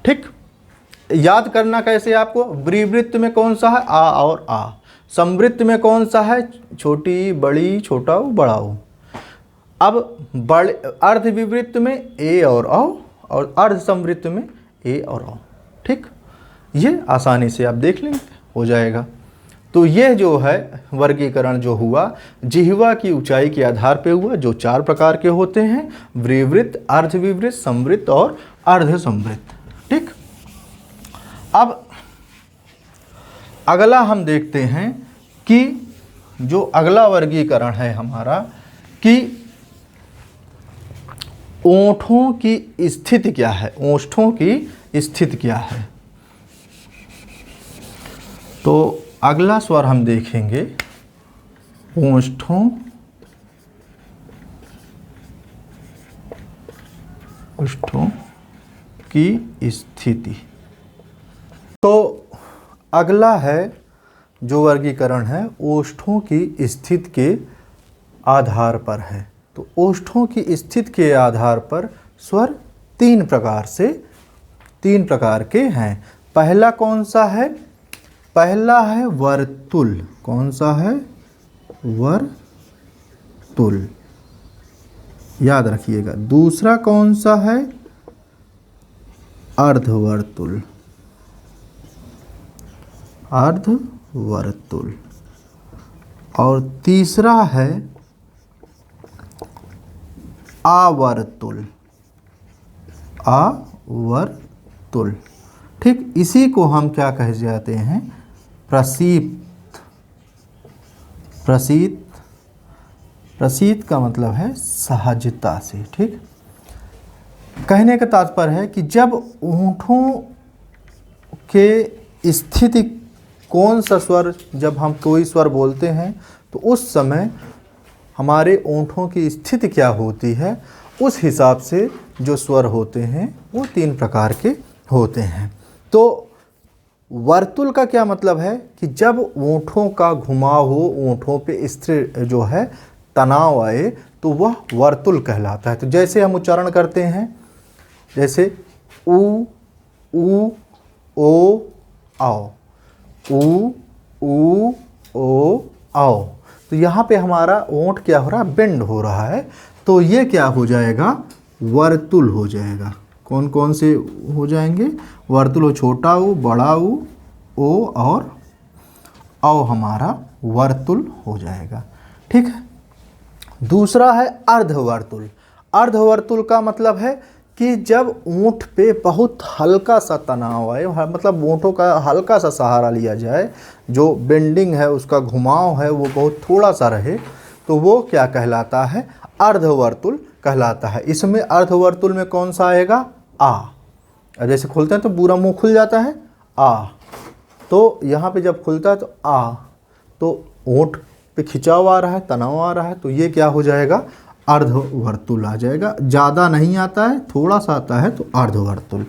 ठीक। याद करना कैसे आपको? विवृत्त में कौन सा है? आ और आ। संवृत्त में कौन सा है? छोटी बड़ी, छोटा ऊ बड़ा ऊ। अब बड़े अर्धविवृत्त में ए और औ, और अर्ध संवृत्त में ए और औ। ठीक। ये आसानी से आप देख लेंगे, हो जाएगा। तो ये जो है वर्गीकरण जो हुआ जिह्वा की ऊंचाई के आधार पे हुआ, जो 4 प्रकार के होते हैं, विवृत्त, अर्धविवृत्त, संवृत्त और अर्ध संवृत्त। ठीक। अब अगला हम देखते हैं कि जो अगला वर्गीकरण है हमारा कि ओंठों की स्थिति क्या है? ओंठों की स्थिति क्या है? तो अगला स्वर हम देखेंगे ओष्ठों की स्थिति। तो अगला है जो वर्गीकरण है ओष्ठों की स्थिति के आधार पर है। तो ओष्ठों की स्थिति के आधार पर स्वर तीन प्रकार के हैं। पहला कौन सा है? पहला है वर्तुल। कौन सा है? वर्तुल, याद रखिएगा। दूसरा कौन सा है? अर्धवर्तुल। अर्धवर्तुल। और तीसरा है आवर्तुल। आवर्तुल। ठीक इसी को हम क्या कह जाते हैं? प्रसीत। प्रसीत। प्रसीत का मतलब है सहजता से। ठीक, कहने का तात्पर्य है कि जब ओंठों के स्थिति कौन सा स्वर, जब हम कोई स्वर बोलते हैं तो उस समय हमारे ओंठों की स्थिति क्या होती है, उस हिसाब से जो स्वर होते हैं वो तीन प्रकार के होते हैं। तो वर्तुल का क्या मतलब है कि जब ओंठों का घुमाव हो, ओंठों पे स्थिर जो है तनाव आए, तो वह वर्तुल कहलाता है। तो जैसे हम उच्चारण करते हैं, जैसे उ ओ आओ, उ ओ आओ, तो यहाँ पे हमारा ओंठ क्या हो रहा है? बेंड हो रहा है। तो ये क्या हो जाएगा? वर्तुल हो जाएगा। कौन कौन से हो जाएंगे? वर्तुल हो, छोटा ऊ, बड़ा ऊ, ओ और औ हमारा वर्तुल हो जाएगा। ठीक है। दूसरा है अर्धवर्तुल। अर्धवर्तुल का मतलब है कि जब ओंठ पे बहुत हल्का सा तनाव आए, मतलब ओंठों का हल्का सा सहारा लिया जाए, जो बेंडिंग है उसका घुमाव है वो बहुत थोड़ा सा रहे, तो वो क्या कहलाता है? अर्धवर्तुल कहलाता है। इसमें अर्धवर्तुल में कौन सा आएगा? आ। जैसे खुलते हैं तो पूरा मुंह खुल जाता है, आ, तो यहाँ पे जब खुलता है तो आ, तो ओंठ पे खिंचाव आ रहा है, तनाव आ रहा है, तो ये क्या हो जाएगा? अर्धवर्तुल आ जाएगा। ज़्यादा नहीं आता है, थोड़ा सा आता है, तो अर्धवर्तुल।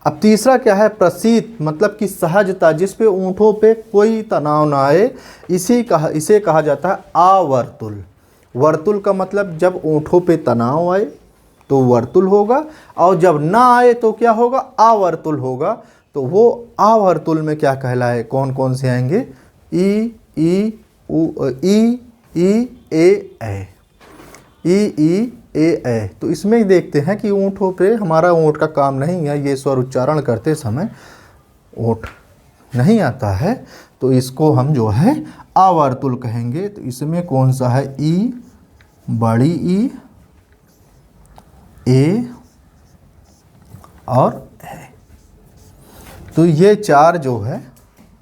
अब तीसरा क्या है? प्रसीत, मतलब कि सहजता, जिस पे ओंठों पे कोई तनाव ना आए, इसे कहा जाता है आवर्तुल। वर्तुल का मतलब जब ओंठों पे तनाव आए तो वर्तुल होगा, और जब ना आए तो क्या होगा? आवर्तुल होगा। तो वो आवर्तुल में क्या कहलाए? कौन कौन से आएंगे? ई ए। तो इसमें देखते हैं कि ओंठों पे हमारा ओंठ का काम नहीं है, ये स्वर उच्चारण करते समय ओंठ नहीं आता है, तो इसको हम जो है आवर्तुल कहेंगे। तो इसमें कौन सा है? ई, बड़ी ई, ए और ए। तो ये चार जो है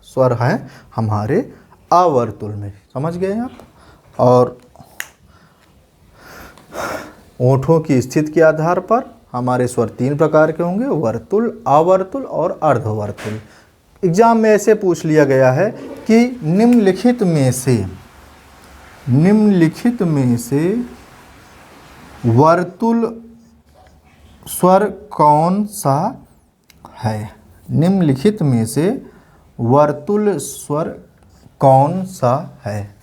स्वर हैं हमारे आवर्तुल में। समझ गए आप? और ओंठों की स्थिति के आधार पर हमारे स्वर तीन प्रकार के होंगे: वर्तुल, आवर्तुल और अर्धवर्तुल। एग्जाम में ऐसे पूछ लिया गया है कि निम्नलिखित में से वर्तुल स्वर कौन सा है? निम्नलिखित में से वर्तुल स्वर कौन सा है?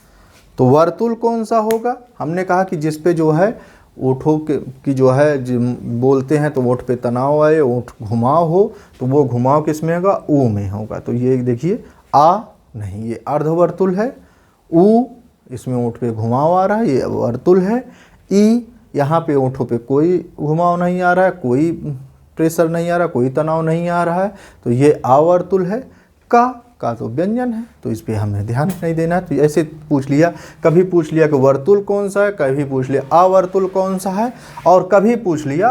तो वर्तुल कौन सा होगा? हमने कहा कि जिस पे जो है ओंठों की जो है बोलते हैं तो ओंठ पे तनाव आए, ओंठ घुमाव हो, तो वो घुमाव किस में होगा? ऊ में होगा। तो ये देखिए, आ नहीं, ये अर्धवर्तुल है। ऊ, इसमें ओंठ पे घुमाव आ रहा है, ये वर्तुल है। ई, यहाँ पे ओंठों पे कोई घुमाव नहीं आ रहा है, कोई प्रेशर नहीं आ रहा, कोई तनाव नहीं आ रहा है, तो ये आवर्तुल है। का तो व्यंजन है, तो इस पे हमें ध्यान नहीं देना है। तो ऐसे पूछ लिया, कभी पूछ लिया कि वर्तुल कौन सा है, कभी पूछ लिया आवर्तुल कौन सा है, और कभी पूछ लिया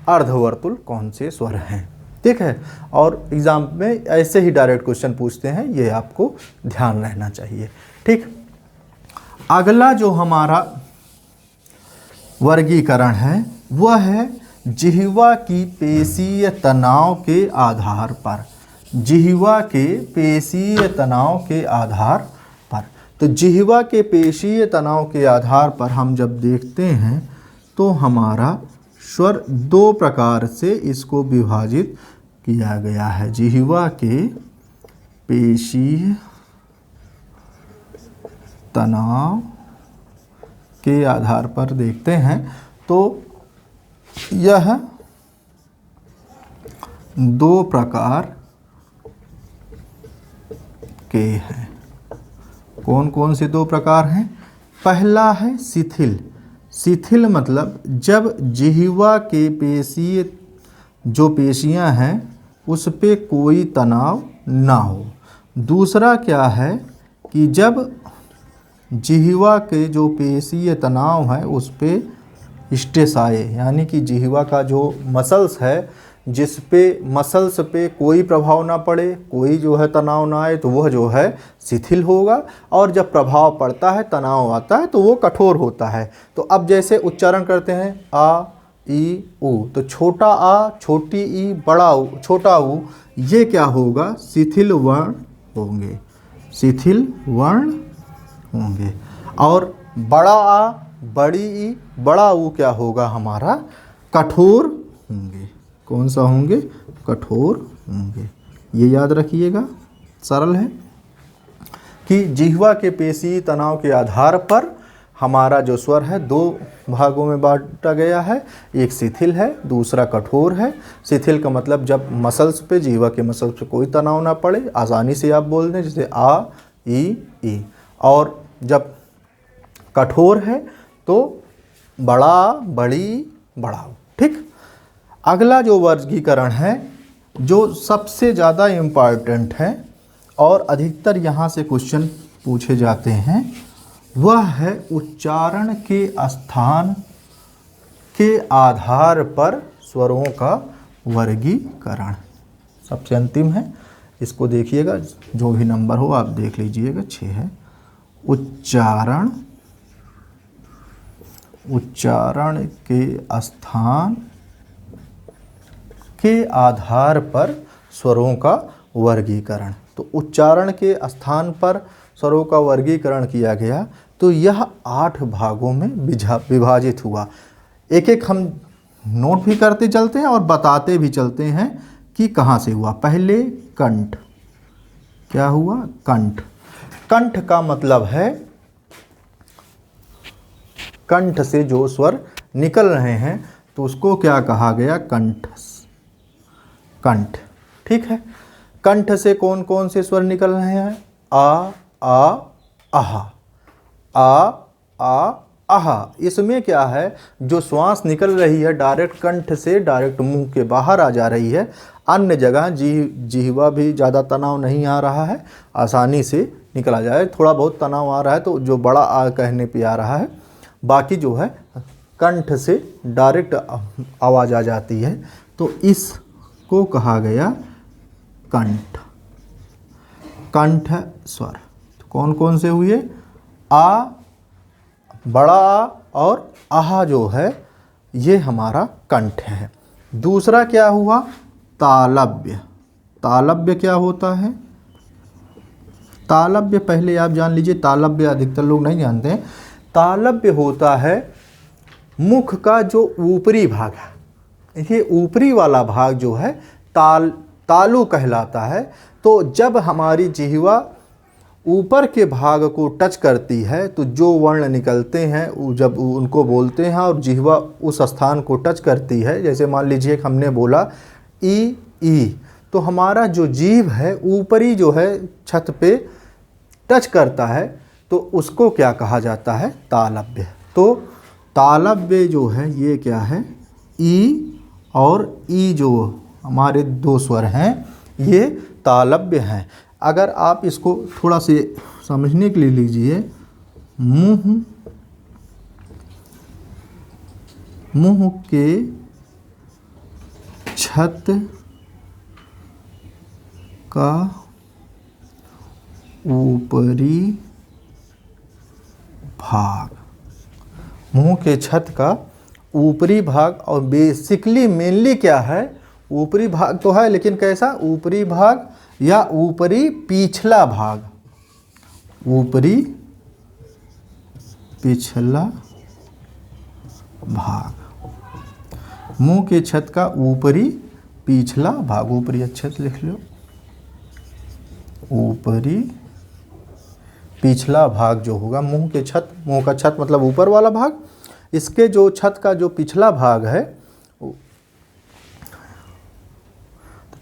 अर्धवर्तुल कौन से स्वर हैं। ठीक है। और एग्जाम में ऐसे ही डायरेक्ट क्वेश्चन पूछते हैं, ये आपको ध्यान रहना चाहिए। ठीक। अगला जो हमारा वर्गीकरण है वह है जिह्वा की पेशीय तनाव के आधार पर। जिह्वा के पेशीय तनाव के आधार पर। तो जिह्वा के पेशीय तनाव के आधार पर हम जब देखते हैं तो हमारा स्वर दो प्रकार से इसको विभाजित किया गया है। जिह्वा के पेशीय तनाव के आधार पर देखते हैं तो यह दो प्रकार के हैं। कौन कौन से दो प्रकार हैं? पहला है शिथिल। शिथिल मतलब जब जिह्वा के पेशीय जो पेशियां हैं उस पे कोई तनाव ना हो। दूसरा क्या है कि जब जिह्वा के जो पेशीय तनाव है उस पे स्ट्रेस आए, यानी कि जिह्वा का जो मसल्स है जिस पे मसल्स पे कोई प्रभाव ना पड़े, कोई जो है तनाव ना आए, तो वह जो है शिथिल होगा। और जब प्रभाव पड़ता है, तनाव आता है, तो वो कठोर होता है। तो अब जैसे उच्चारण करते हैं आ ई उ, तो छोटा आ, छोटी ई, बड़ा उ, छोटा उ, ये क्या होगा? शिथिल वर्ण होंगे, शिथिल वर्ण होंगे। और बड़ा आ, बड़ी ई, बड़ा उ क्या होगा? हमारा कठोर होंगे। कौन सा होंगे? कठोर होंगे। ये याद रखिएगा, सरल है कि जिह्वा के पेशी तनाव के आधार पर हमारा जो स्वर है दो भागों में बांटा गया है। एक शिथिल है, दूसरा कठोर है। शिथिल का मतलब जब मसल्स पे, जिह्वा के मसल्स पे कोई तनाव ना पड़े, आसानी से आप बोल दें, जैसे आ ई। और जब कठोर है तो बड़ा, बड़ी, बड़ा। ठीक। अगला जो वर्गीकरण है जो सबसे ज़्यादा इम्पॉर्टेंट है और अधिकतर यहाँ से क्वेश्चन पूछे जाते हैं, वह है उच्चारण के स्थान के आधार पर स्वरों का वर्गीकरण। सबसे अंतिम है, इसको देखिएगा, जो भी नंबर हो आप देख लीजिएगा, 6 है। उच्चारण के स्थान के आधार पर स्वरों का वर्गीकरण। तो उच्चारण के स्थान पर स्वरों का वर्गीकरण किया गया तो यह 8 भागों में विभाजित हुआ। एक एक हम नोट भी करते चलते हैं और बताते भी चलते हैं कि कहाँ से हुआ। पहले कंठ। क्या हुआ? कंठ। कंठ का मतलब है कंठ से जो स्वर निकल रहे हैं तो उसको क्या कहा गया? कंठ। कंठ। ठीक है। कंठ से कौन कौन से स्वर निकल रहे हैं? आ, आहा, आ, आहा। इसमें क्या है, जो श्वास निकल रही है डायरेक्ट कंठ से डायरेक्ट मुंह के बाहर आ जा रही है। अन्य जगह जिह्वा भी ज़्यादा तनाव नहीं आ रहा है, आसानी से निकला जाए। थोड़ा बहुत तनाव आ रहा है तो जो बड़ा आ कहने पे आ रहा है, बाकी जो है कंठ से डायरेक्ट आवाज़ आ जाती है। तो इसको कहा गया कंठ। कंठ स्वर तो कौन कौन से हुए? आ, बड़ा आ और आहा जो है ये हमारा कंठ है। दूसरा क्या हुआ? तालव्य। तालव्य क्या होता है? तालव्य पहले आप जान लीजिए, तालव्य अधिकतर लोग नहीं जानते हैं। तालव्य होता है मुख का जो ऊपरी भाग है, ये ऊपरी वाला भाग जो है तालु कहलाता है। तो जब हमारी जिह्वा ऊपर के भाग को टच करती है तो जो वर्ण निकलते हैं जब उनको बोलते हैं और जिह्वा उस स्थान को टच करती है, जैसे मान लीजिए हमने बोला ई, तो हमारा जो जीभ है ऊपरी जो है छत पे टच करता है तो उसको क्या कहा जाता है? तालव्य। तो तालव्य जो है ये क्या है? ई और ई जो हमारे दो स्वर हैं ये तालव्य हैं। अगर आप इसको थोड़ा से समझने के लिए लीजिए, मुंह के छत का ऊपरी भाग, मुंह के छत का ऊपरी भाग, और बेसिकली मेनली क्या है? ऊपरी भाग तो है, लेकिन कैसा ऊपरी भाग या ऊपरी पिछला भाग? ऊपरी पिछला भाग। मुंह के छत का ऊपरी पिछला भाग, ऊपरी अच्छे से लिख लो, ऊपरी पिछला भाग जो होगा मुंह के छत, मुंह का छत मतलब ऊपर वाला भाग, इसके जो छत का जो पिछला भाग है,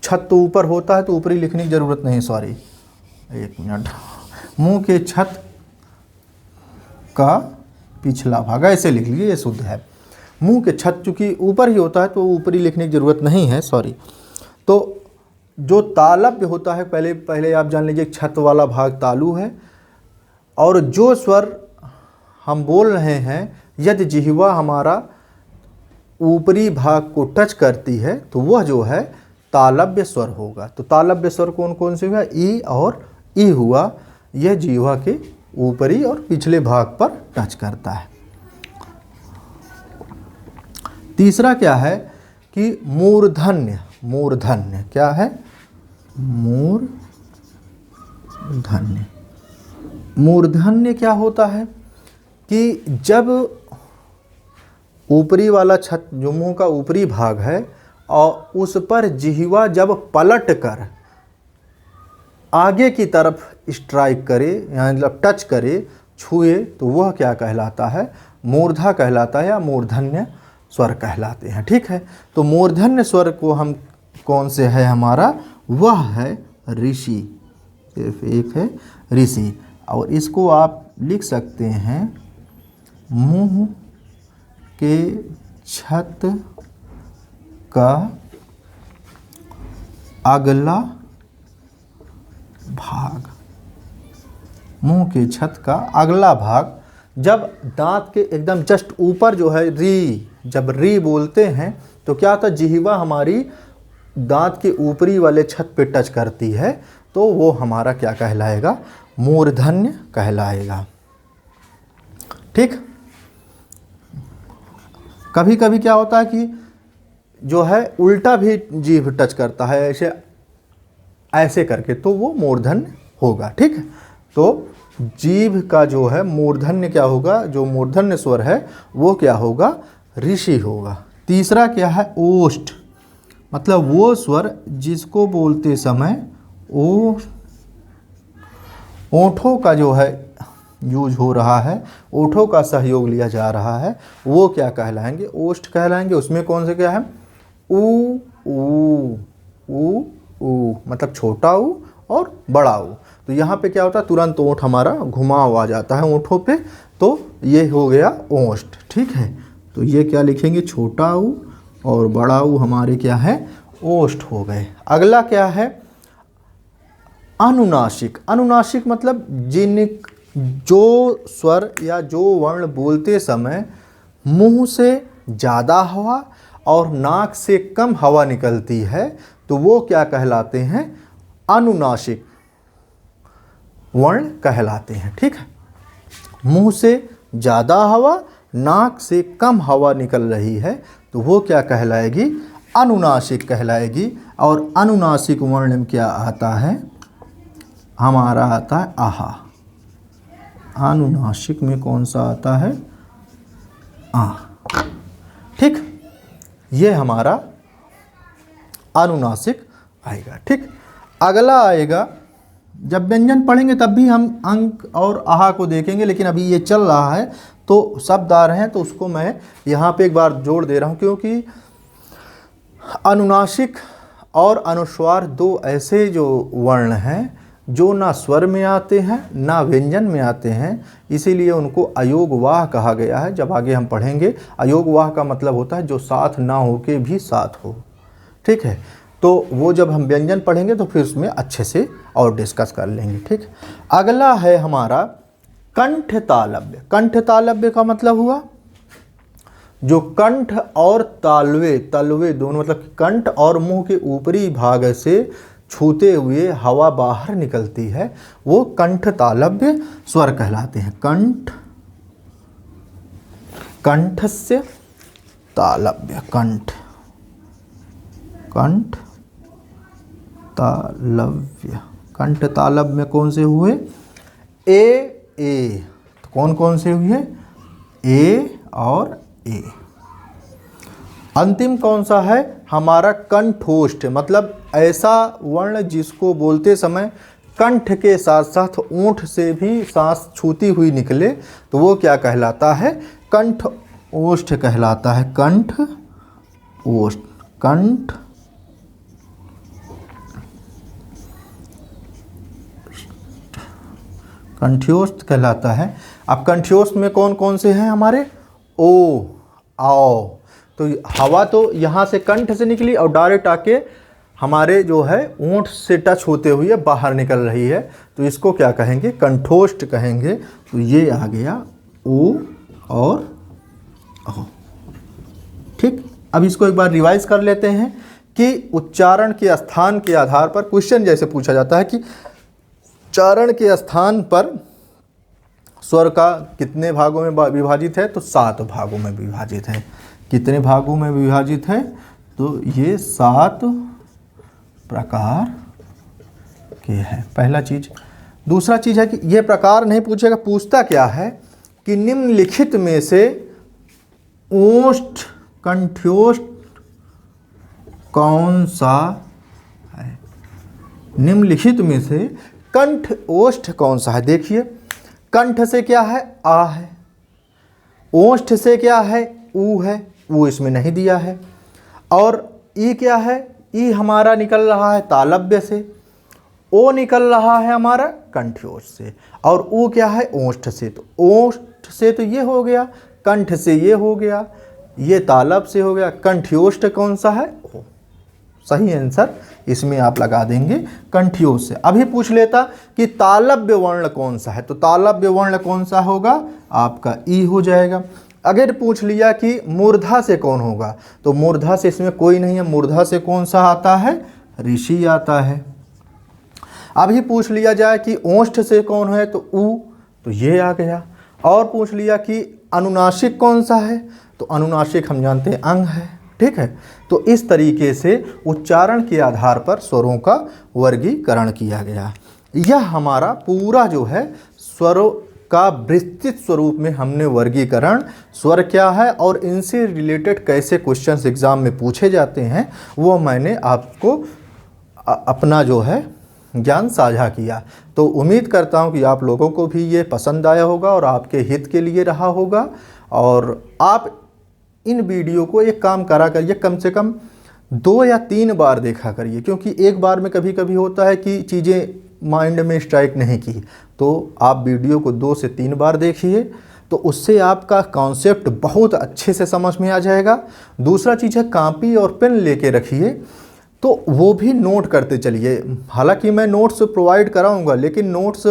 छत तो ऊपर होता है तो ऊपरी लिखने की जरूरत नहीं, सॉरी एक मिनट, मुंह के छत का पिछला भाग ऐसे लिख लीजिए, ये शुद्ध है। मुंह के छत चूंकि ऊपर ही होता है तो ऊपरी लिखने की जरूरत नहीं है, सॉरी। तो जो तालव्य होता है, पहले आप जान लीजिए छत वाला भाग तालु है, और जो स्वर हम बोल रहे हैं यदि जिह्वा हमारा ऊपरी भाग को टच करती है तो वह जो है तालव्य स्वर होगा। तो तालव्य स्वर कौन कौन से हुआ, ई और ई हुआ, यह जिह्वा के ऊपरी और पिछले भाग पर टच करता है। तीसरा क्या है कि मूर्धन्य, मूर्धन्य क्या है, मूर्धन्य, मूर्धन्य क्या होता है कि जब ऊपरी वाला छत जो मुंह का ऊपरी भाग है और उस पर जिह्वा जब पलट कर आगे की तरफ स्ट्राइक करे, यानी मतलब टच करे, छुए, तो वह क्या कहलाता है, मूर्धा कहलाता है या मूर्धन्य स्वर कहलाते हैं। ठीक है, तो मूर्धन्य स्वर को हम कौन से है हमारा, वह है ऋषि, सिर्फ एक है ऋषि, और इसको आप लिख सकते हैं मुंह के छत का अगला भाग, मुंह के छत का अगला भाग, जब दांत के एकदम जस्ट ऊपर जो है री, जब री बोलते हैं तो क्या होता है, जिह्वा हमारी दांत के ऊपरी वाले छत पे टच करती है, तो वो हमारा क्या कहलाएगा, मूर्धन्य कहलाएगा। ठीक, कभी कभी क्या होता है कि जो है उल्टा भी जीभ टच करता है, ऐसे ऐसे करके, तो वो मूर्धन्य होगा। ठीक है, तो जीभ का जो है मूर्धन्य क्या होगा, जो मूर्धन्य स्वर है वो क्या होगा, ऋषि होगा। तीसरा क्या है, ओष्ठ, मतलब वो स्वर जिसको बोलते समय ओठों का जो है यूज हो रहा है, ओठों का सहयोग लिया जा रहा है, वो क्या कहलाएंगे, ओष्ठ कहलाएंगे। उसमें कौन से क्या है, ऊ ऊ ऊ ऊ, मतलब छोटा ऊ और बड़ा ऊ। तो यहाँ पे क्या होता है, तुरंत ओठ हमारा घुमाव आ जाता है ओठों पे, तो ये हो गया ओष्ठ। ठीक है, तो ये क्या लिखेंगे, छोटा ऊ और बड़ा ऊ हमारे क्या है, ओष्ठ हो गए। अगला क्या है, अनुनासिक। अनुनासिक मतलब जो स्वर या जो वर्ण बोलते समय मुंह से ज़्यादा हवा और नाक से कम हवा निकलती है, तो वो क्या कहलाते हैं, अनुनासिक वर्ण कहलाते हैं। ठीक है, मुंह से ज़्यादा हवा, नाक से कम हवा निकल रही है, तो वो क्या कहलाएगी, अनुनासिक कहलाएगी। और अनुनासिक वर्ण में क्या आता है, हमारा आता है आहा। अनुनासिक में कौन सा आता है, आ। ठीक, ये हमारा अनुनासिक आएगा। ठीक, अगला आएगा, जब व्यंजन पढ़ेंगे तब भी हम अंक और आहा को देखेंगे, लेकिन अभी ये चल रहा है तो शब्द आ रहे हैं, तो उसको मैं यहाँ पे एक बार जोड़ दे रहा हूँ, क्योंकि अनुनासिक और अनुस्वार दो ऐसे जो वर्ण हैं जो ना स्वर में आते हैं ना व्यंजन में आते हैं, इसीलिए उनको अयोगवाह कहा गया है। जब आगे हम पढ़ेंगे, अयोगवाह का मतलब होता है जो साथ ना हो के भी साथ हो। ठीक है, तो वो जब हम व्यंजन पढ़ेंगे तो फिर उसमें अच्छे से और डिस्कस कर लेंगे। ठीक, अगला है हमारा कंठ तालव्य। कंठ तालव्य का मतलब हुआ जो कंठ और तालवे, तलवे दोनों, मतलब कंठ और मुंह के ऊपरी भाग से छूते हुए हवा बाहर निकलती है, वो कंठ तालव्य स्वर कहलाते हैं। कंठ, कंठस्य तालव्य, कंठ, कंठ तालव्य। कंठ तालव्य में कौन से हुए, ए। तो कौन कौन से हुए, ए और ए। अंतिम कौन सा है हमारा कंठोष्ठ, मतलब ऐसा वर्ण जिसको बोलते समय कंठ के साथ साथ ओंठ से भी सांस छूती हुई निकले, तो वो क्या कहलाता है, कंठ ओष्ठ कहलाता है। कंठ ओष्ठ, कंठ कंठ्योष्ठ कहलाता है। अब कंठ्योष्ठ में कौन कौन से हैं हमारे, ओ, आओ, तो हवा तो यहाँ से कंठ से निकली और डायरेक्ट आके हमारे जो है ओंठ से टच होते हुए बाहर निकल रही है, तो इसको क्या कहेंगे, कंठोष्ठ कहेंगे। तो ये आ गया ओ और औ। ठीक, अब इसको एक बार रिवाइज कर लेते हैं कि उच्चारण के स्थान के आधार पर क्वेश्चन जैसे पूछा जाता है कि उच्चारण के स्थान पर स्वर का कितने भागों में विभाजित है, तो 7 भागों में विभाजित है। कितने भागों में विभाजित है, तो ये 7 प्रकार के हैं, पहला चीज। दूसरा चीज है कि यह प्रकार नहीं पूछेगा, पूछता क्या है कि निम्नलिखित में से ओष्ठ कंठ्योष्ठ कौन सा है, निम्नलिखित में से कंठ ओष्ठ कौन सा है। देखिए कंठ से क्या है, आ है, ओष्ठ से क्या है, ऊ है, ऊ इसमें नहीं दिया है, और ई क्या है, ई हमारा निकल रहा है तालव्य से, ओ निकल रहा है हमारा कंठ्योष्ठ से, और ऊ क्या है, ओष्ठ से। तो ओष्ठ से तो ये हो गया, कंठ से ये हो गया, ये तालव्य से हो गया, कंठ्योष्ठ कौन सा है, ओ। सही आंसर इसमें आप लगा देंगे कंठ्योष्ठ से। अभी पूछ लेता कि तालव्य वर्ण कौन सा है, तो तालव्य वर्ण कौन सा होगा, आपका ई हो जाएगा। अगर पूछ लिया कि मूर्धा से कौन होगा, तो मूर्धा से इसमें कोई नहीं है, मूर्धा से कौन सा आता है, ऋषि आता है। अभी पूछ लिया जाए कि ओष्ठ से कौन है, तो ऊ, तो ये आ गया। और पूछ लिया कि अनुनासिक कौन सा है, तो अनुनासिक हम जानते हैं अंग है। ठीक है, तो इस तरीके से उच्चारण के आधार पर स्वरों का वर्गीकरण किया गया। यह हमारा पूरा जो है स्वरों का विस्तृत स्वरूप में हमने वर्गीकरण, स्वर क्या है और इनसे रिलेटेड कैसे क्वेश्चंस एग्जाम में पूछे जाते हैं, वो मैंने आपको अपना जो है ज्ञान साझा किया। तो उम्मीद करता हूँ कि आप लोगों को भी ये पसंद आया होगा और आपके हित के लिए रहा होगा। और आप इन वीडियो को एक काम करा करिए, कम से कम 2 या 3 बार देखा करिए, क्योंकि एक बार में कभी कभी होता है कि चीज़ें माइंड में स्ट्राइक नहीं की। तो आप वीडियो को 2 से 3 बार देखिए, तो उससे आपका कॉन्सेप्ट बहुत अच्छे से समझ में आ जाएगा। दूसरा चीज़ है कॉपी और पेन लेके रखिए, तो वो भी नोट करते चलिए। हालांकि मैं नोट्स प्रोवाइड कराऊंगा, लेकिन नोट्स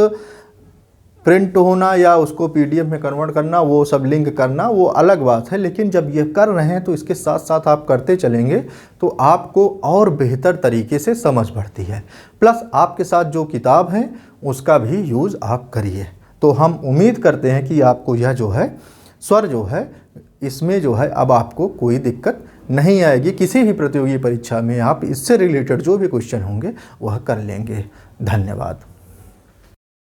प्रिंट होना या उसको पीडीएफ में कन्वर्ट करना, वो सब लिंक करना, वो अलग बात है। लेकिन जब ये कर रहे हैं तो इसके साथ साथ आप करते चलेंगे तो आपको और बेहतर तरीके से समझ बढ़ती है। प्लस आपके साथ जो किताब है उसका भी यूज़ आप करिए। तो हम उम्मीद करते हैं कि आपको यह जो है स्वर जो है इसमें जो है अब आपको कोई दिक्कत नहीं आएगी। किसी भी प्रतियोगी परीक्षा में आप इससे रिलेटेड जो भी क्वेश्चन होंगे वह कर लेंगे। धन्यवाद।